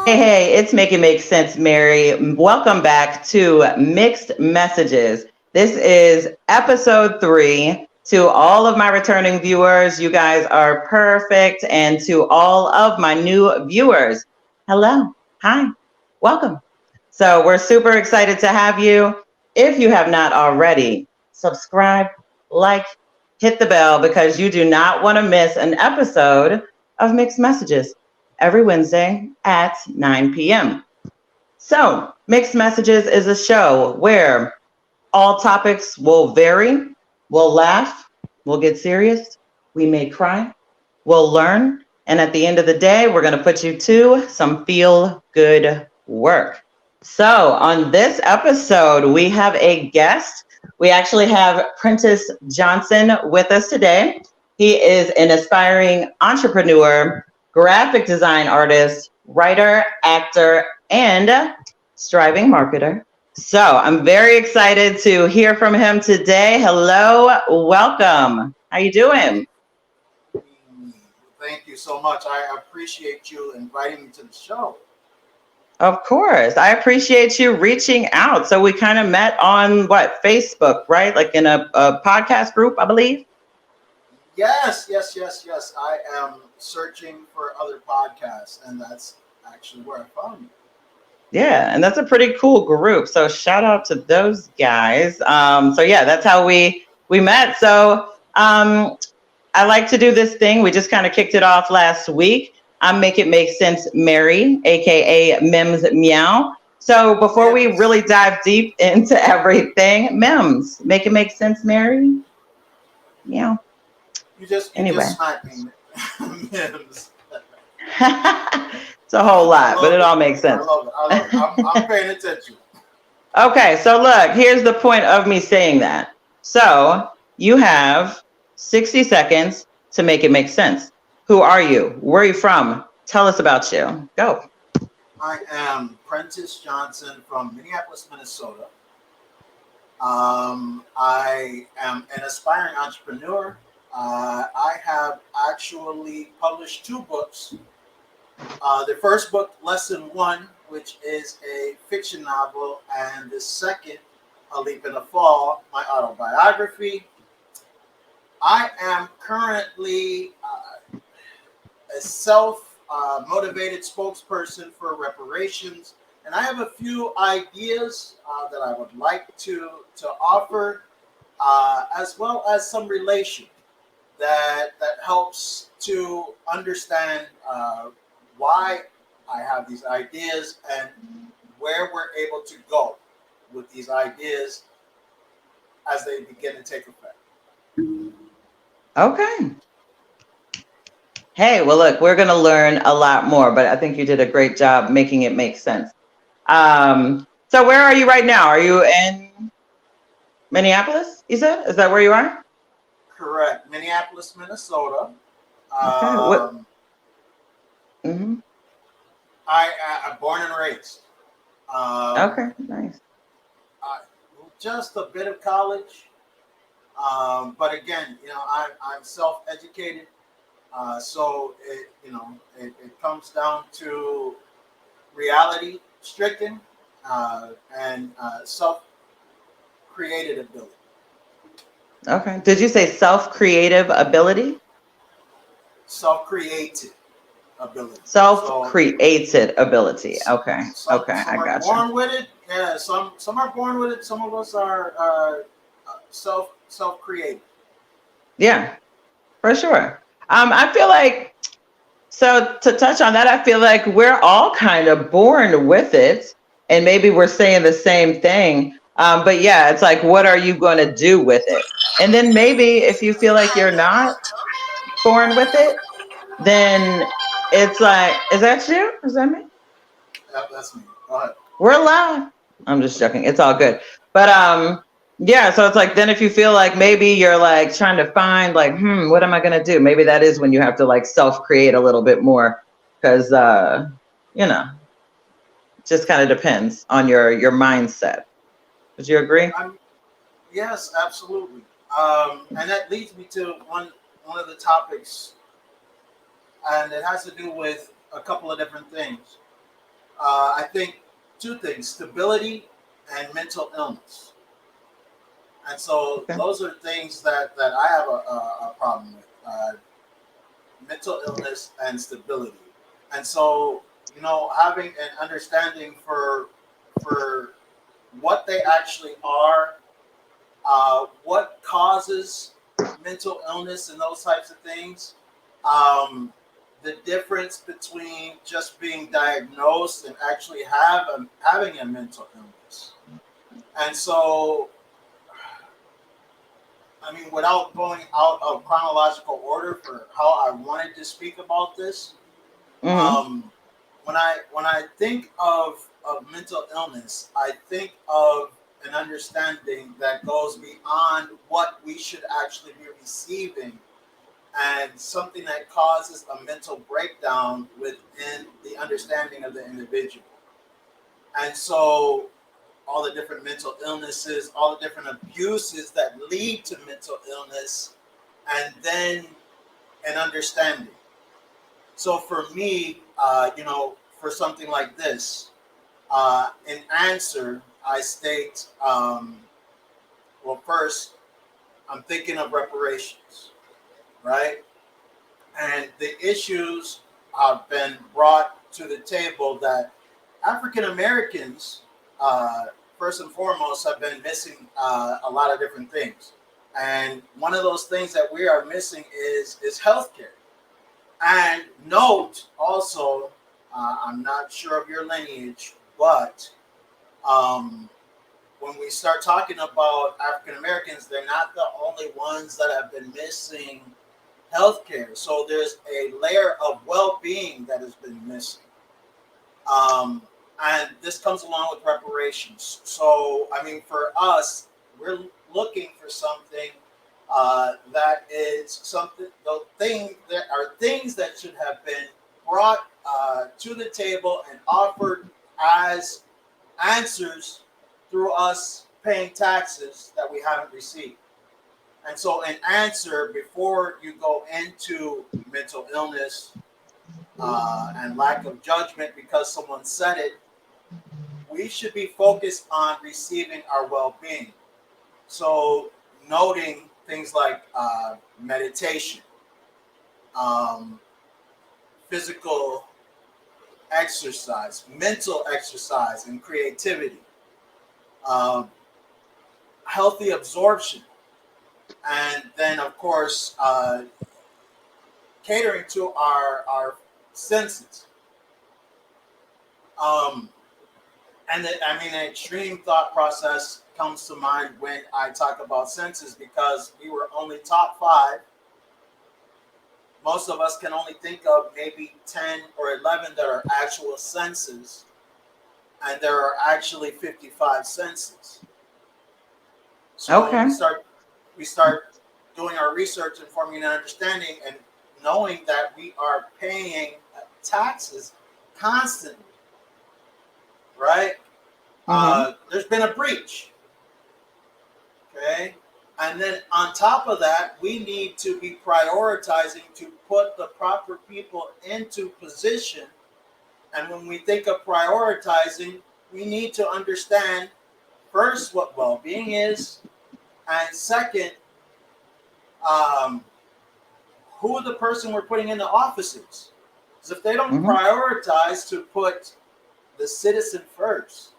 Hey, it's Make It Make Sense, Mary. Welcome back to Mixed Messages. This is episode 3. To all of my returning viewers, you guys are perfect. And to all of my new viewers, hello, hi, welcome. So we're super excited to have you. If you have not already, subscribe, like, hit the bell, because you do not want to miss an episode of Mixed Messages every Wednesday at 9 p.m. So, Mixed Messages is a show where all topics will vary. We'll laugh, we'll get serious, we may cry, we'll learn, and at the end of the day, we're going to put you to some feel-good work. So, on this episode, we have a guest. We actually have Prentice Johnson with us today. He is an aspiring entrepreneur, graphic design artist, writer, actor, and striving marketer. So I'm very excited to hear from him today. Hello, welcome. How you doing? Thank you so much. I appreciate you inviting me to the show. Of course. I appreciate you reaching out. So we kind of met on Facebook, right? Like in a podcast group, I believe. Yes. I am searching for other podcasts, and that's actually where I found you. Yeah, and that's a pretty cool group. So shout out to those guys. So yeah, that's how we met. So I like to do this thing. We just kind of kicked it off last week. I'm Make It Make Sense Mary, aka MiMs Meow. So before we really dive deep into everything, MiMs, Make It Make Sense Mary, Meow. You just smacked me, MiMs. It's a whole lot, but it all makes sense. I love it. I'm paying attention. Okay, so look, here's the point of me saying that. So you have 60 seconds to make it make sense. Who are you? Where are you from? Tell us about you. Go. I am Prentice Johnson from Minneapolis, Minnesota. I am an aspiring entrepreneur. I have actually published 2 books. The first book, Lesson 1, which is a fiction novel, and the second, A Leap in the Fall, my autobiography. I am currently a self-motivated spokesperson for reparations, and I have a few ideas that I would like to offer, as well as some relation that helps to understand why I have these ideas and where we're able to go with these ideas as they begin to take effect. Okay. Hey, well, look, we're going to learn a lot more, but I think you did a great job making it make sense. So where are you right now? Are you in Minneapolis, you said? Is that where you are? Correct. Minneapolis, Minnesota. Okay. I'm born and raised. Okay, nice. Just a bit of college. But again, I'm self-educated. So it comes down to reality stricken and self-created ability. Okay. Did you say self-creative ability? Self-created ability. Self-created ability. Okay. Okay, I got you. Born with it. Yeah. Some are born with it. Some of us are self-created. Yeah, for sure. I feel like, so to touch on that, I feel like we're all kind of born with it, and maybe we're saying the same thing. But yeah, it's like, what are you going to do with it? And then maybe if you feel like you're not born with it, then it's like, is that you? Is that me? Yep, that's me. Go ahead. We're live. I'm just joking. It's all good. But yeah, so it's like, then if you feel like maybe you're like trying to find like, what am I going to do? Maybe that is when you have to like self-create a little bit more, because, it just kind of depends on your mindset. Would you agree? Yes, absolutely. And that leads me to one of the topics, and it has to do with a couple of different things. I think two things: stability and mental illness. And so Okay. those are things that I have a problem with: mental illness and stability. And so, having an understanding for what they actually are, what causes mental illness and those types of things, the difference between just being diagnosed and actually having a mental illness. And so, I mean, without going out of chronological order for how I wanted to speak about this, Mm-hmm. when I think of mental illness, I think of an understanding that goes beyond what we should actually be receiving, and something that causes a mental breakdown within the understanding of the individual. And so all the different mental illnesses, all the different abuses that lead to mental illness, and then an understanding. So for me, for something like this, in answer, I state, well, first, I'm thinking of reparations, right? And the issues have been brought to the table that African Americans, first and foremost, have been missing a lot of different things. And one of those things that we are missing is healthcare. And note also, I'm not sure of your lineage, but when we start talking about African Americans, they're not the only ones that have been missing healthcare. So there's a layer of well-being that has been missing. And this comes along with reparations. So, I mean, for us, we're looking for something that is something, that are things that should have been brought to the table and offered as answers through us paying taxes that we haven't received. And so an answer, before you go into mental illness and lack of judgment because someone said it, we should be focused on receiving our well-being. So noting things like meditation, physical exercise, mental exercise, and creativity, healthy absorption, and then, of course, catering to our senses. And I mean, an extreme thought process comes to mind when I talk about senses, because we were only taught 5. Most of us can only think of maybe 10 or 11 that are actual senses, and there are actually 55 senses. So Okay. we start doing our research and forming an understanding and knowing that we are paying taxes constantly, right? Mm-hmm. There's been a breach, okay? And then on top of that, we need to be prioritizing to put the proper people into position. And when we think of prioritizing, we need to understand first what well-being is, and second, who the person we're putting in the office is. Because if they don't prioritize to put the citizen first,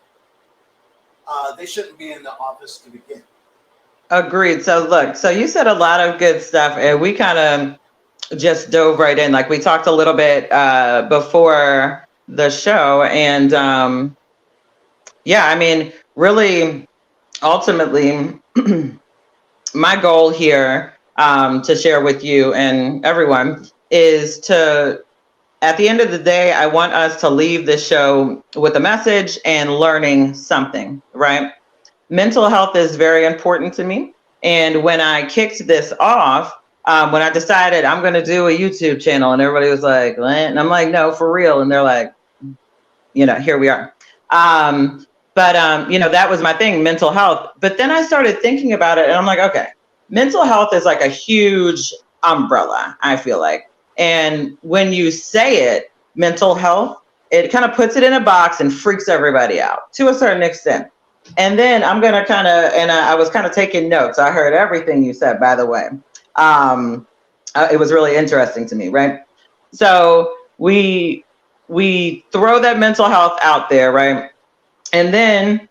they shouldn't be in the office to begin. Agreed. So look, so you said a lot of good stuff, and we kind of just dove right in. Like, we talked a little bit before the show, and yeah, I mean, really, ultimately, my goal here to share with you and everyone is to, at the end of the day, I want us to leave this show with a message and learning something, right? Mental health is very important to me. And when I kicked this off, when I decided I'm going to do a YouTube channel, and everybody was like, what? And I'm like, no, for real. And they're like, here we are. But that was my thing, mental health. But then I started thinking about it, and I'm like, okay, mental health is like a huge umbrella, I feel like. And when you say it, mental health, it kind of puts it in a box and freaks everybody out to a certain extent. And then I'm going to kind of, and I was kind of taking notes. I heard everything you said, by the way. It was really interesting to me, right? So we throw that mental health out there, right? And then,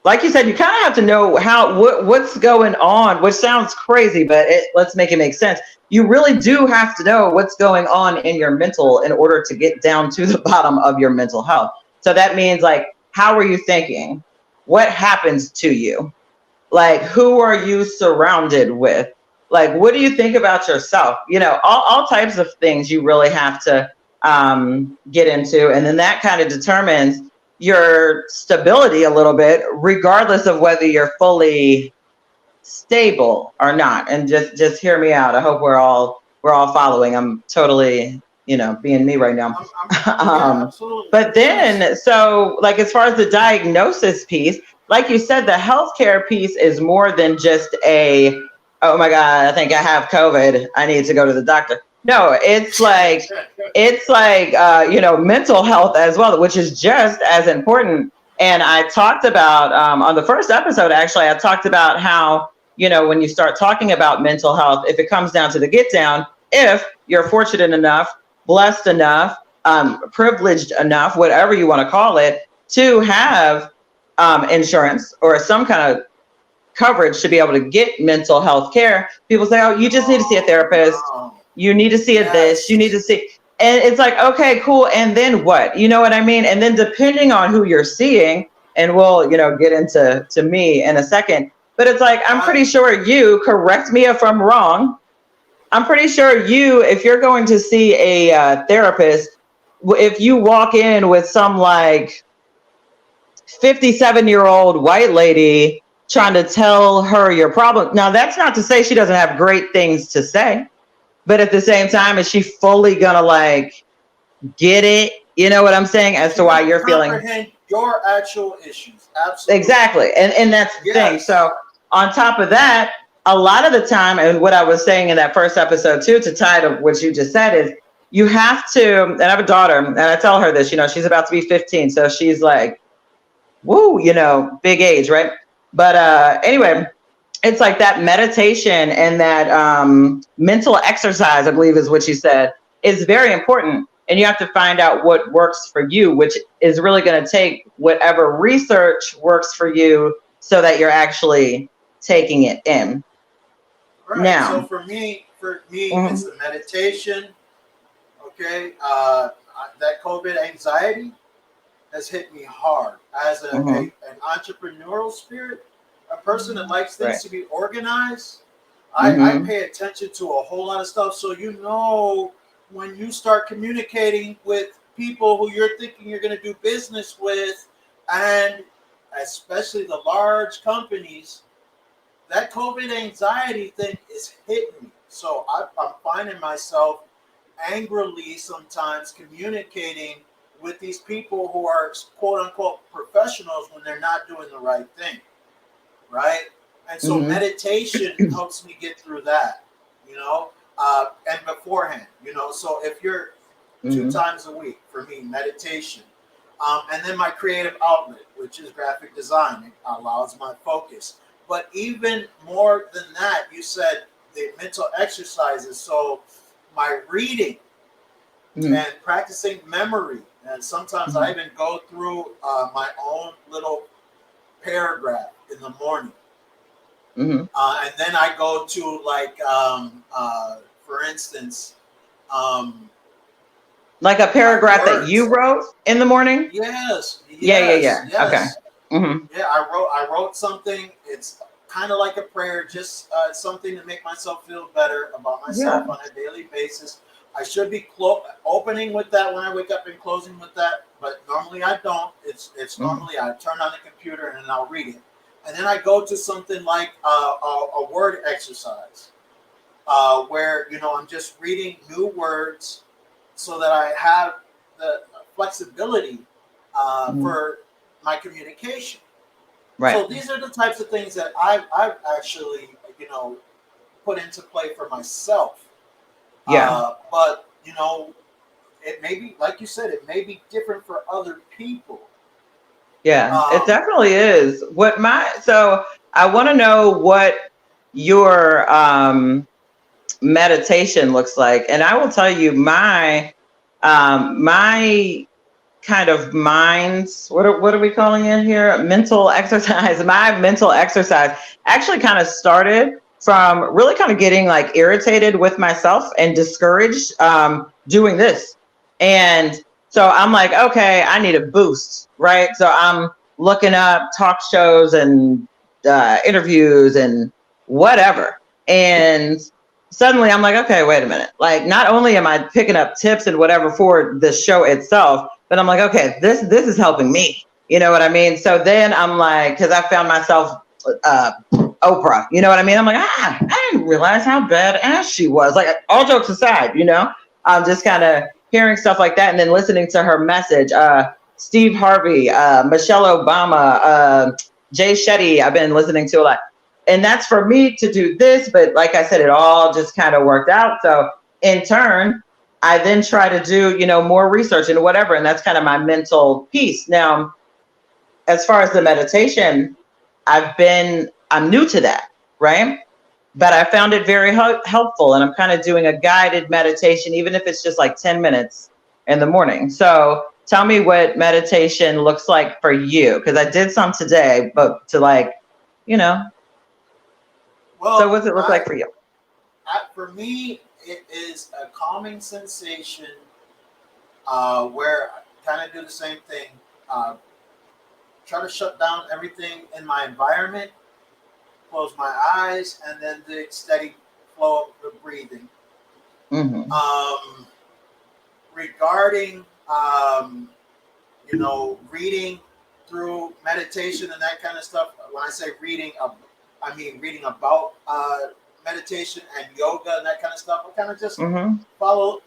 like you said, you kind of have to know what's going on, which sounds crazy, but let's make it make sense. You really do have to know what's going on in your mental in order to get down to the bottom of your mental health. So that means, like, how are you thinking? What happens to you? Like, who are you surrounded with? Like, what do you think about yourself? You know, all types of things you really have to get into. And then that kind of determines your stability a little bit, regardless of whether you're fully stable or not. And just hear me out. I hope we're all following. I'm totally, being me right now. Yeah, absolutely. But then, so like, as far as the diagnosis piece, like you said, the healthcare piece is more than just oh my God, I think I have COVID, I need to go to the doctor. No, it's like, mental health as well, which is just as important. And I talked about, on the first episode, actually, I talked about how, when you start talking about mental health, if it comes down to the get down, if you're fortunate enough, blessed enough, privileged enough, whatever you want to call it, to have insurance or some kind of coverage to be able to get mental health care, people say, oh, you just need to see a therapist. You need to see this. You need to see. And it's like, okay, cool. And then what? You know what I mean? And then depending on who you're seeing, and we'll, get into me in a second, but it's like, I'm pretty sure you, correct me if I'm wrong, I'm pretty sure if you're going to see a therapist, if you walk in with some like 57-year-old white lady trying to tell her your problem. Now, that's not to say she doesn't have great things to say, but at the same time, is she fully gonna like get it? You know what I'm saying? As to why you're feeling your actual issues. Absolutely. Exactly. And that's the thing. So on top of that, a lot of the time, and what I was saying in that first episode too, to tie to what you just said, is you have to, and I have a daughter, and I tell her this, she's about to be 15. So she's like, woo, big age, right? But anyway, it's like that meditation and that mental exercise, I believe is what you said, is very important. And you have to find out what works for you, which is really going to take whatever research works for you so that you're actually taking it in. Right. Now, so for me, it's the meditation. Okay. That COVID anxiety has hit me hard as an entrepreneurial spirit, a person that likes things to be organized. I pay attention to a whole lot of stuff. So, when you start communicating with people who you're thinking you're going to do business with, and especially the large companies, that COVID anxiety thing is hitting me. So I'm finding myself angrily sometimes communicating with these people who are quote unquote professionals when they're not doing the right thing. Right. And so meditation helps me get through that, and beforehand, so if you're 2 times a week, for me, meditation, and then my creative outlet, which is graphic design, it allows my focus. But even more than that, you said the mental exercises. So my reading and practicing memory. And sometimes I even go through my own little paragraph in the morning. And then I go to for instance, like a paragraph that you wrote in the morning. Yes. Yeah. Okay. Yeah, I wrote something. It's kind of like a prayer, just something to make myself feel better about myself on a daily basis. I should be opening with that when I wake up and closing with that, but normally I don't. It's normally I turn on the computer and then I'll read it. And then I go to something like a word exercise where, I'm just reading new words so that I have the flexibility for my communication. Right. So these are the types of things that I've actually, put into play for myself. Yeah. But, it may be, like you said, it may be different for other people. Yeah, it definitely is. So I want to know what your meditation looks like. And I will tell you my kind of minds, what are we calling it here? Mental exercise. My mental exercise actually kind of started from really kind of getting like irritated with myself and discouraged doing this. And so I'm like, okay, I need a boost, right? So I'm looking up talk shows and interviews and whatever. And suddenly I'm like, okay, wait a minute. Like, not only am I picking up tips and whatever for the show itself, but I'm like, okay, this is helping me. You know what I mean? So then I'm like, because I found myself Oprah. You know what I mean? I'm like, I didn't realize how badass she was. Like, all jokes aside, I'm just kind of hearing stuff like that and then listening to her message. Steve Harvey, Michelle Obama, Jay Shetty, I've been listening to a lot. And that's for me to do this. But like I said, it all just kind of worked out. So in turn, I then try to do, more research and whatever. And that's kind of my mental piece. Now, as far as the meditation, I'm new to that, right? But I found it very helpful. And I'm kind of doing a guided meditation, even if it's just like 10 minutes in the morning. So tell me what meditation looks like for you. Because I did some today, but to like, Well, so what's it look like for you? For me, it is a calming sensation where I kind of do the same thing. Try to shut down everything in my environment, close my eyes, and then the steady flow of the breathing. Mm-hmm. Regarding, reading through meditation and that kind of stuff, when I say reading, I mean reading about meditation and yoga and that kind of stuff. I kind of just follow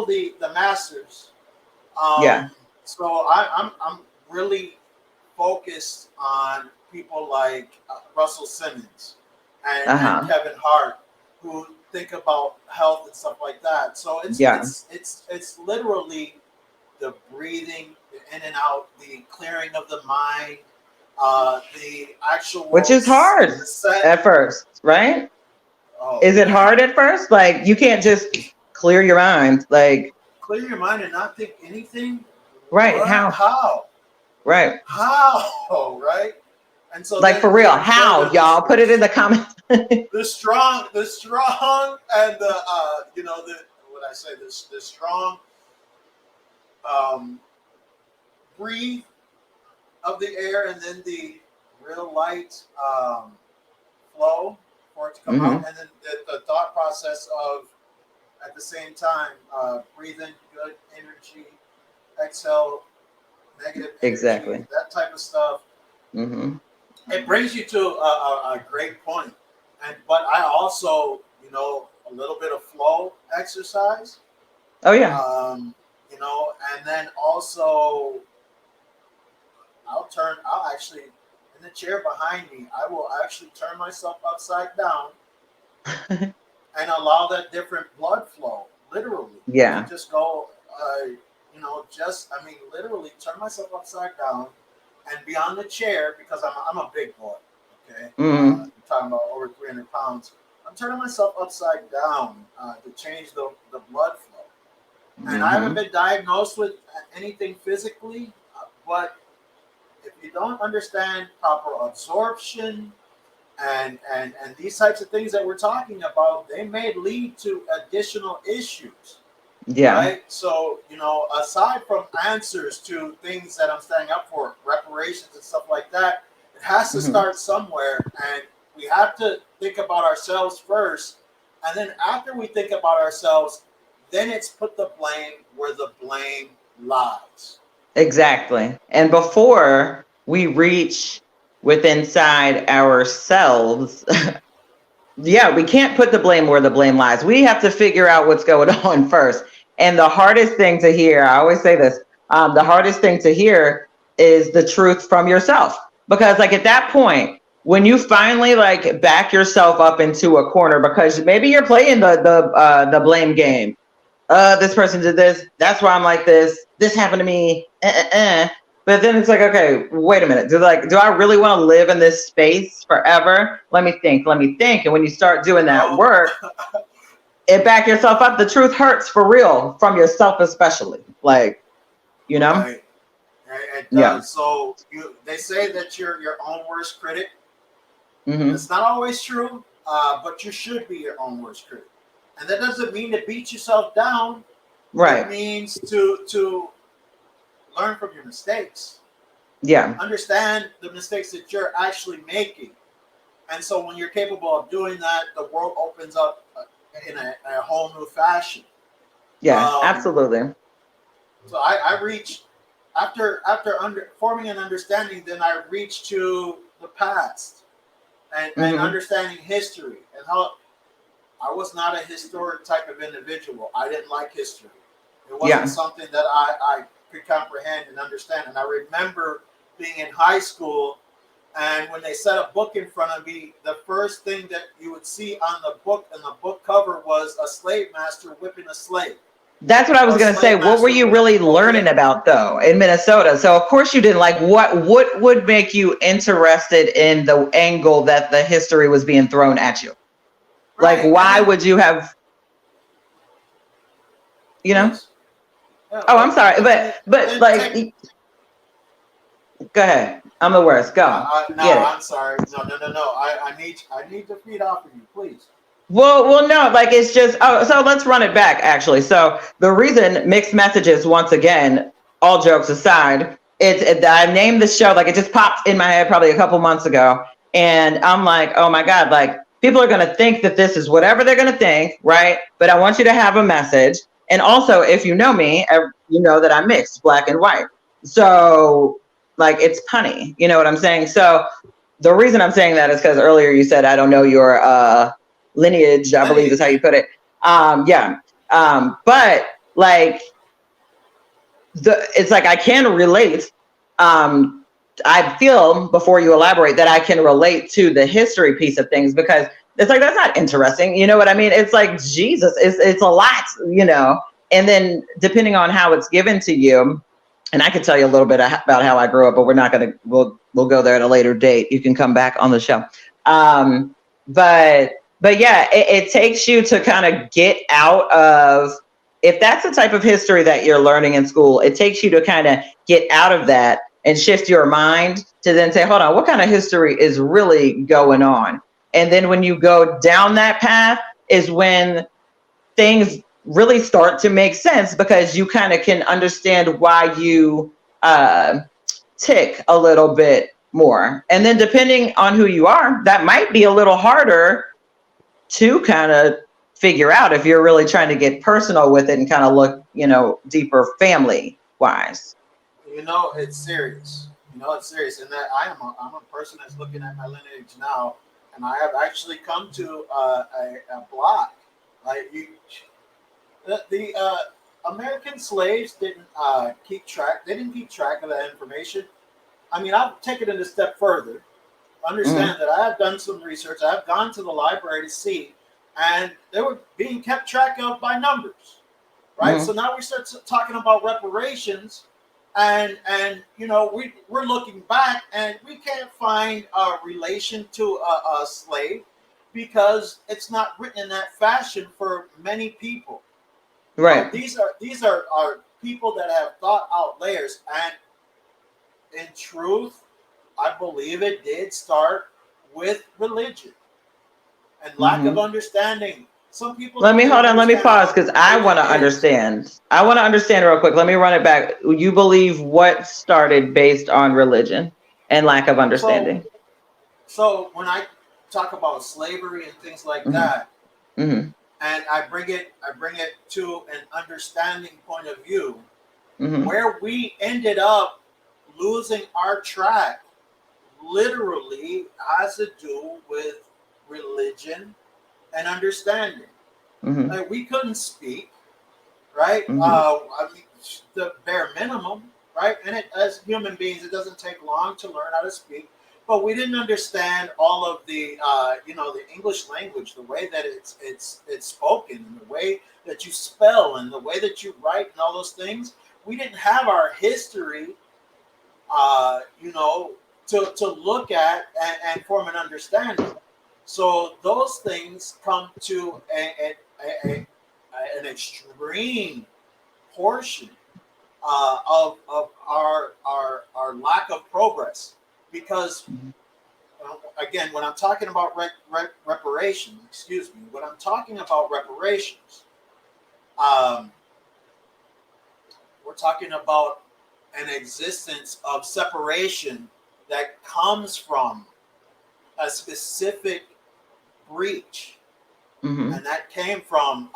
the masters. So I'm really focused on people like Russell Simmons and Kevin Hart, who think about health and stuff like that. So it's literally the breathing, the in and out, the clearing of the mind, the actual, which is hard at first, right? Is it hard at first? Like, you can't just clear your mind, like clear your mind and not think anything, right? What? How? Right? How? Right? And so, like, for real, how, y'all? Put it in the comments. the strong, and the the strong breathe of the air, and then the real light flow for it to come out, and then the thought process of, at the same time, breathe in good energy, exhale negative energy, exactly, that type of stuff. It brings you to a great point. But I also, a little bit of flow exercise. Oh yeah. And then also I'll actually, in the chair behind me, I will actually turn myself upside down and allow that different blood flow, literally. Yeah. Just go, literally turn myself upside down and be on the chair, because I'm a big boy, okay? I'm talking about over 300 pounds. I'm turning myself upside down to change the blood flow. And I haven't been diagnosed with anything physically, but if you don't understand proper absorption and these types of things that we're talking about, they may lead to additional issues. Yeah. Right. So, aside from answers to things that I'm standing up for, reparations and stuff like that, it has to start somewhere. And we have to think about ourselves first. And then after we think about ourselves, then it's put the blame where the blame lies. Exactly. And before we reach inside ourselves, we can't put the blame where the blame lies. We have to figure out what's going on first. And the hardest thing to hear, I always say this, the hardest thing to hear is the truth from yourself. Because like at that point, when you finally like back yourself up into a corner, because maybe you're playing the blame game, this person did this. That's why I'm like this. This happened to me. But then it's like, okay, wait a minute. Do I really want to live in this space forever? Let me think. And when you start doing that No. work, it back yourself up. The truth hurts for real, from yourself especially. Like, you know? Right. It Yeah. does. So they say that you're your own worst critic. Mm-hmm. It's not always true, but you should be your own worst critic. And that doesn't mean to beat yourself down. Right. It means to learn from your mistakes. Yeah. Understand the mistakes that you're actually making. And so when you're capable of doing that, the world opens up in a whole new fashion. Yeah, absolutely. So I reach after forming an understanding, then I reach to the past and understanding history and how I was not a historic type of individual. I didn't like history. It wasn't something that I could comprehend and understand. And I remember being in high school, and when they set a book in front of me, the first thing that you would see on the book and the book cover was a slave master whipping a slave. That's what I was going to say. What were you really learning about, though, in Minnesota? So, of course, you didn't like what would make you interested in the angle that the history was being thrown at you? Right. Like, why would you have, you know? Yes. Yeah, oh, I'm sorry. But like, go ahead. I'm the worst. Go. I'm sorry. No. I need to feed off of you, please. Well, no, like it's just, so let's run it back actually. So the reason mixed messages, once again, all jokes aside, I named the show, like it just popped in my head probably a couple months ago. And I'm like, oh my God, like people are going to think that this is whatever they're going to think, right? But I want you to have a message. And also, if you know me, you know that I'm mixed, black and white. So like it's punny, you know what I'm saying? So the reason I'm saying that is because earlier you said, I don't know your, lineage, I believe is how you put it. But like it's like I can relate. I feel, before you elaborate, that I can relate to the history piece of things, because it's like that's not interesting. You know what I mean? It's like Jesus, it's a lot, you know. And then depending on how it's given to you, and I could tell you a little bit about how I grew up, but we're not gonna. We'll go there at a later date. You can come back on the show. But yeah, it takes you to kind of get out of, if that's the type of history that you're learning in school, it takes you to kind of get out of that and shift your mind to then say, hold on, what kind of history is really going on? And then when you go down that path is when things really start to make sense, because you kind of can understand why you tick a little bit more. And then depending on who you are, that might be a little harder to kind of figure out if you're really trying to get personal with it and kind of look, you know, deeper family wise. You know, it's serious. And that I'm a person that's looking at my lineage now, and I have actually come to a block. Like the American slaves didn't keep track. They didn't keep track of that information. I mean, I'll take it a step further. Understand that I have done some research. I have gone to the library to see, and they were being kept track of by numbers, right? So now we start talking about reparations, and you know we're looking back, and we can't find a relation to a slave because it's not written in that fashion for many people. Right. These are people that have thought out layers, and in truth, I believe it did start with religion and lack of understanding. Some people. Let me pause, because I want to understand. I want to understand real quick. Let me run it back. You believe what started based on religion and lack of understanding? So when I talk about slavery and things like that, and I bring it to an understanding point of view, where we ended up losing our track literally has to do with religion and understanding. Like we couldn't speak, right? I mean, the bare minimum, right? And as human beings, it doesn't take long to learn how to speak. but we didn't understand all of the the English language, the way that it's spoken, and the way that you spell, and the way that you write, and all those things. We didn't have our history, to look at and form an understanding. So those things come to an extreme portion of our lack of progress, because again, when I'm talking about reparations, when I'm talking about reparations, we're talking about an existence of separation that comes from a specific breach, and that came from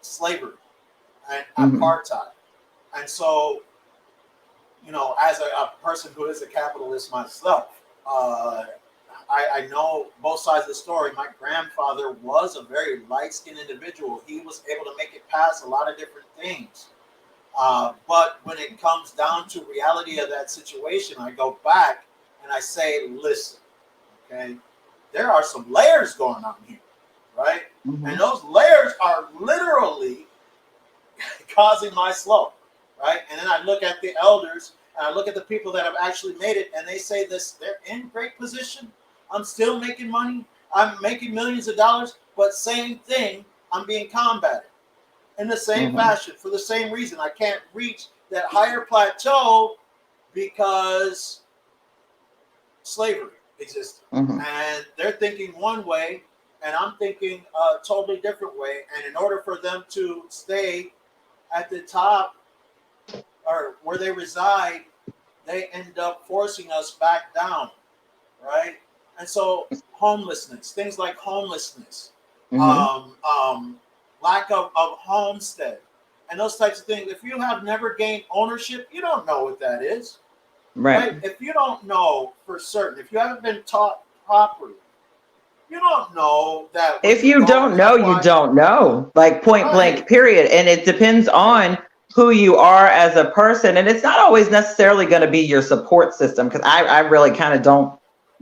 slavery and apartheid. And so, as a person who is a capitalist myself, I know both sides of the story. My grandfather was a very light-skinned individual. He was able to make it past a lot of different things. But when it comes down to reality of that situation, I go back and I say, listen, okay, there are some layers going on here, right? And those layers are literally causing my slow, right? And then I look at the elders, and I look at the people that have actually made it, and they say this: they're in great position. I'm still making money. I'm making millions of dollars, but same thing, I'm being combated in the same fashion for the same reason. I can't reach that higher plateau because slavery existed. And they're thinking one way, and I'm thinking a totally different way. And in order for them to stay at the top or where they reside, they end up forcing us back down, right? And so homelessness, things like homelessness, lack of homestead, and those types of things. If you have never gained ownership, you don't know what that is. Right? If you don't know for certain, if you haven't been taught properly, you don't know that. If you don't know, you don't know. Like point blank, period. And it depends on who you are as a person. And it's not always necessarily going to be your support system, because I really kind of don't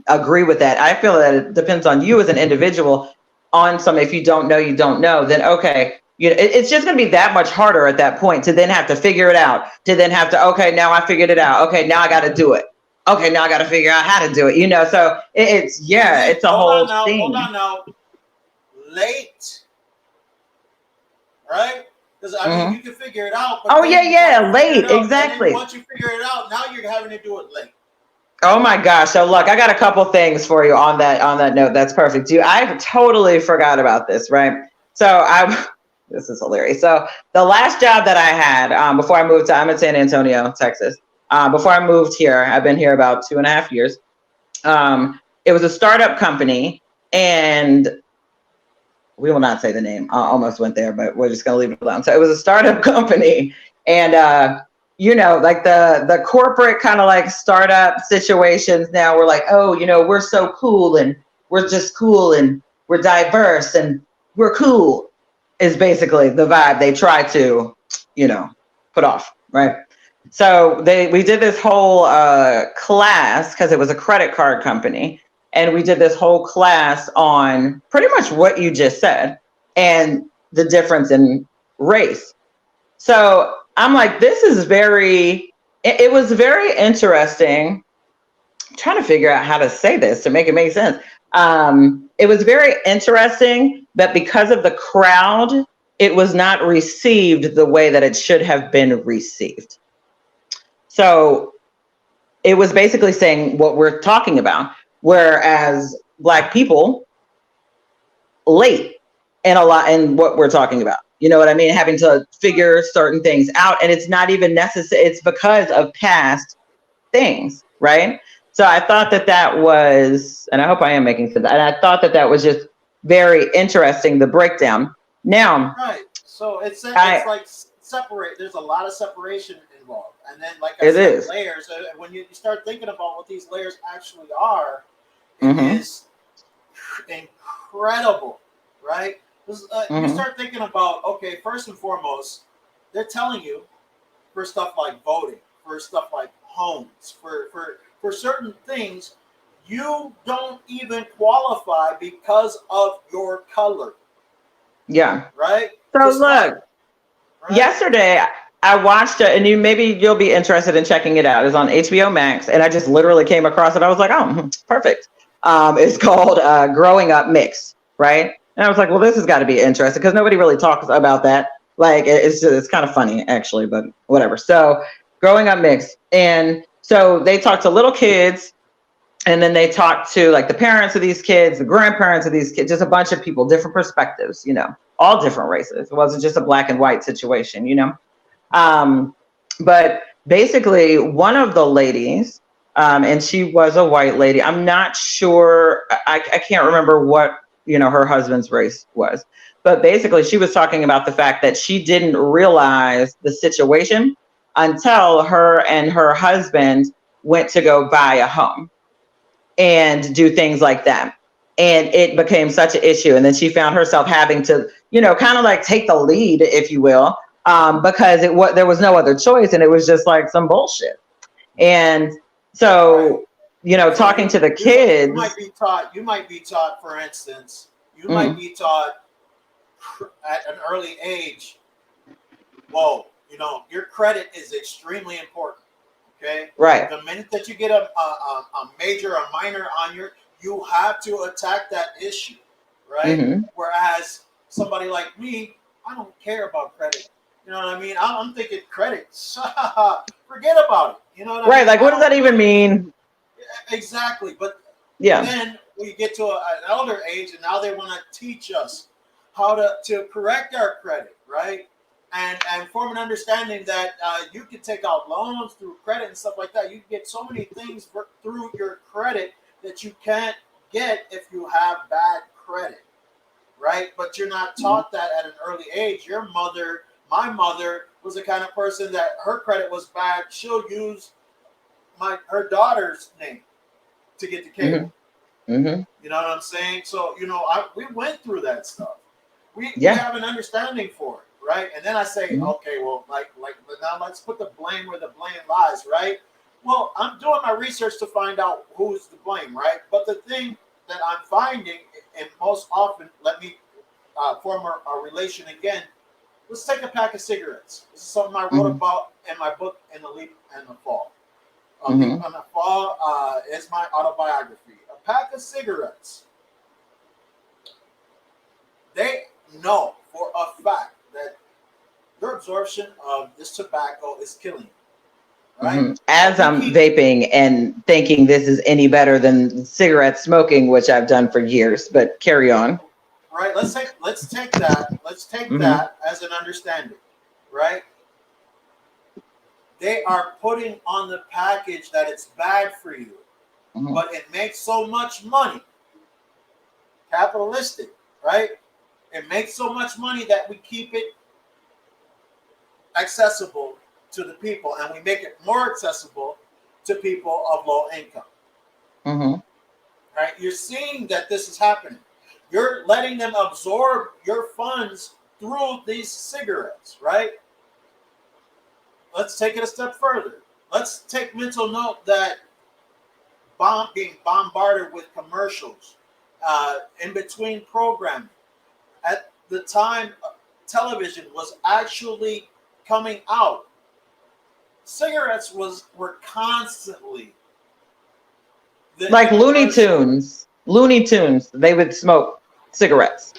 agree with that. I feel that it depends on you as an individual. On some, if you don't know, you don't know, then okay. It's just going to be that much harder at that point to then have to figure it out, to then have to, okay, now I figured it out. Okay, now I got to do it. Okay, now I got to figure out how to do it. So it's a whole thing. Hold on now. Late. Right? Because I mean, you can figure it out. But late. Exactly. Once you figure it out, now you're having to do it late. Oh my gosh. So look, I got a couple things for you on that note. That's perfect. I totally forgot about this, right? So this is hilarious. So the last job that I had before I moved I'm in San Antonio, Texas. Before I moved here, I've been here about 2.5 years. It was a startup company, and we will not say the name. I almost went there, but we're just going to leave it alone. So it was a startup company, and like the corporate kind of like startup situations now, we're like, oh, we're so cool, and we're just cool, and we're diverse, and we're cool, is basically the vibe they try to, put off, right? So we did this whole class, because it was a credit card company, and we did this whole class on pretty much what you just said and the difference in race. So I'm like, this is it was very interesting. I'm trying to figure out how to say this to make it make sense. It was very interesting that because of the crowd, it was not received the way that it should have been received. So it was basically saying what we're talking about, whereas Black people late in what we're talking about. You know what I mean? Having to figure certain things out, and it's not even necessary. It's because of past things, right? So I thought that was, and I hope I am making sense, and I thought that was just very interesting, the breakdown. Now, right. So it's like separate. There's a lot of separation involved, and then like I said, layers. When you start thinking about what these layers actually are, it is incredible, right? You start thinking about, okay, first and foremost, they're telling you for stuff like voting, for stuff like homes, for certain things, you don't even qualify because of your color. Yeah. Right? So look, right? Yesterday I watched it, and you'll be interested in checking it out. It's on HBO Max, and I just literally came across it. I was like, oh, perfect. It's called Growing Up Mixed, right? And I was like, well, this has got to be interesting because nobody really talks about that. Like, it's kind of funny actually, but whatever. So Growing Up Mixed, and so they talk to little kids. And then they talk to like the parents of these kids, the grandparents of these kids, just a bunch of people, different perspectives, all different races. It wasn't just a black and white situation, But basically, one of the ladies, and she was a white lady. I'm not sure. I can't remember what, her husband's race was. But basically, she was talking about the fact that she didn't realize the situation until her and her husband went to go buy a home and do things like that. And it became such an issue. And then she found herself having to, kind of like take the lead, if you will, because there was no other choice. And it was just like some bullshit. And so, talking to the kids. You might be taught, for instance, might be taught at an early age, whoa, your credit is extremely important. Okay. Right. The minute that you get a major or minor on you have to attack that issue, right? Mm-hmm. Whereas somebody like me, I don't care about credit. You know what I mean? I'm thinking credit. Forget about it. You know what I mean? Like, what does that even mean? Exactly. But yeah, then we get to an elder age, and now they want to teach us how to correct our credit, right? And form an understanding that you can take out loans through credit and stuff like that. You can get so many things through your credit that you can't get if you have bad credit, right? But you're not taught that at an early age. My mother was the kind of person that her credit was bad. She'll use her daughter's name to get the cable. Mm-hmm. You know what I'm saying? So, we went through that stuff. We have an understanding for it. Right, and then I say, okay, well, like now let's put the blame where the blame lies, right? Well, I'm doing my research to find out who's to blame, right? But the thing that I'm finding, and most often, let me form a relation again. Let's take a pack of cigarettes. This is something I wrote about in my book, In the Leap and the Fall. Leap and the Fall is my autobiography. A pack of cigarettes. They know for a fact that your absorption of this tobacco is killing you, right? Mm-hmm. As I'm vaping and thinking this is any better than cigarette smoking, which I've done for years, but carry on. Right. Let's take that. Let's take that as an understanding, right? They are putting on the package that it's bad for you, but it makes so much money. Capitalistic, right? It makes so much money that we keep it accessible to the people, and we make it more accessible to people of low income. Right? You're seeing that this is happening. You're letting them absorb your funds through these cigarettes, right? Let's take it a step further. Let's take mental note that being bombarded with commercials in between programming. At the time television was actually coming out, cigarettes were constantly like Looney Tunes. They would smoke cigarettes.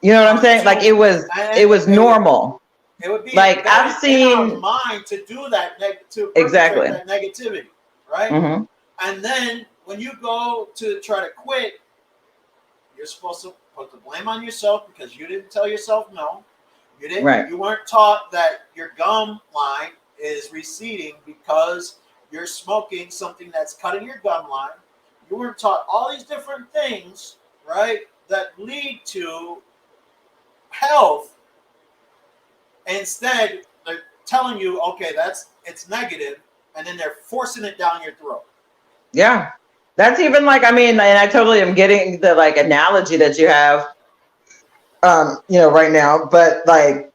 You know what I'm saying? Like it was normal. It would be like I've seen in our mind to do that to exactly that negativity, right? And then when you go to try to quit, you're supposed to put the blame on yourself because you didn't tell yourself no. You didn't. Right. You weren't taught that your gum line is receding because you're smoking something that's cutting your gum line. You weren't taught all these different things, right, that lead to health. Instead, they're telling you, okay, it's negative, and then they're forcing it down your throat. Yeah. That's even like, I mean, and I totally am getting the like analogy that you have, right now, but like,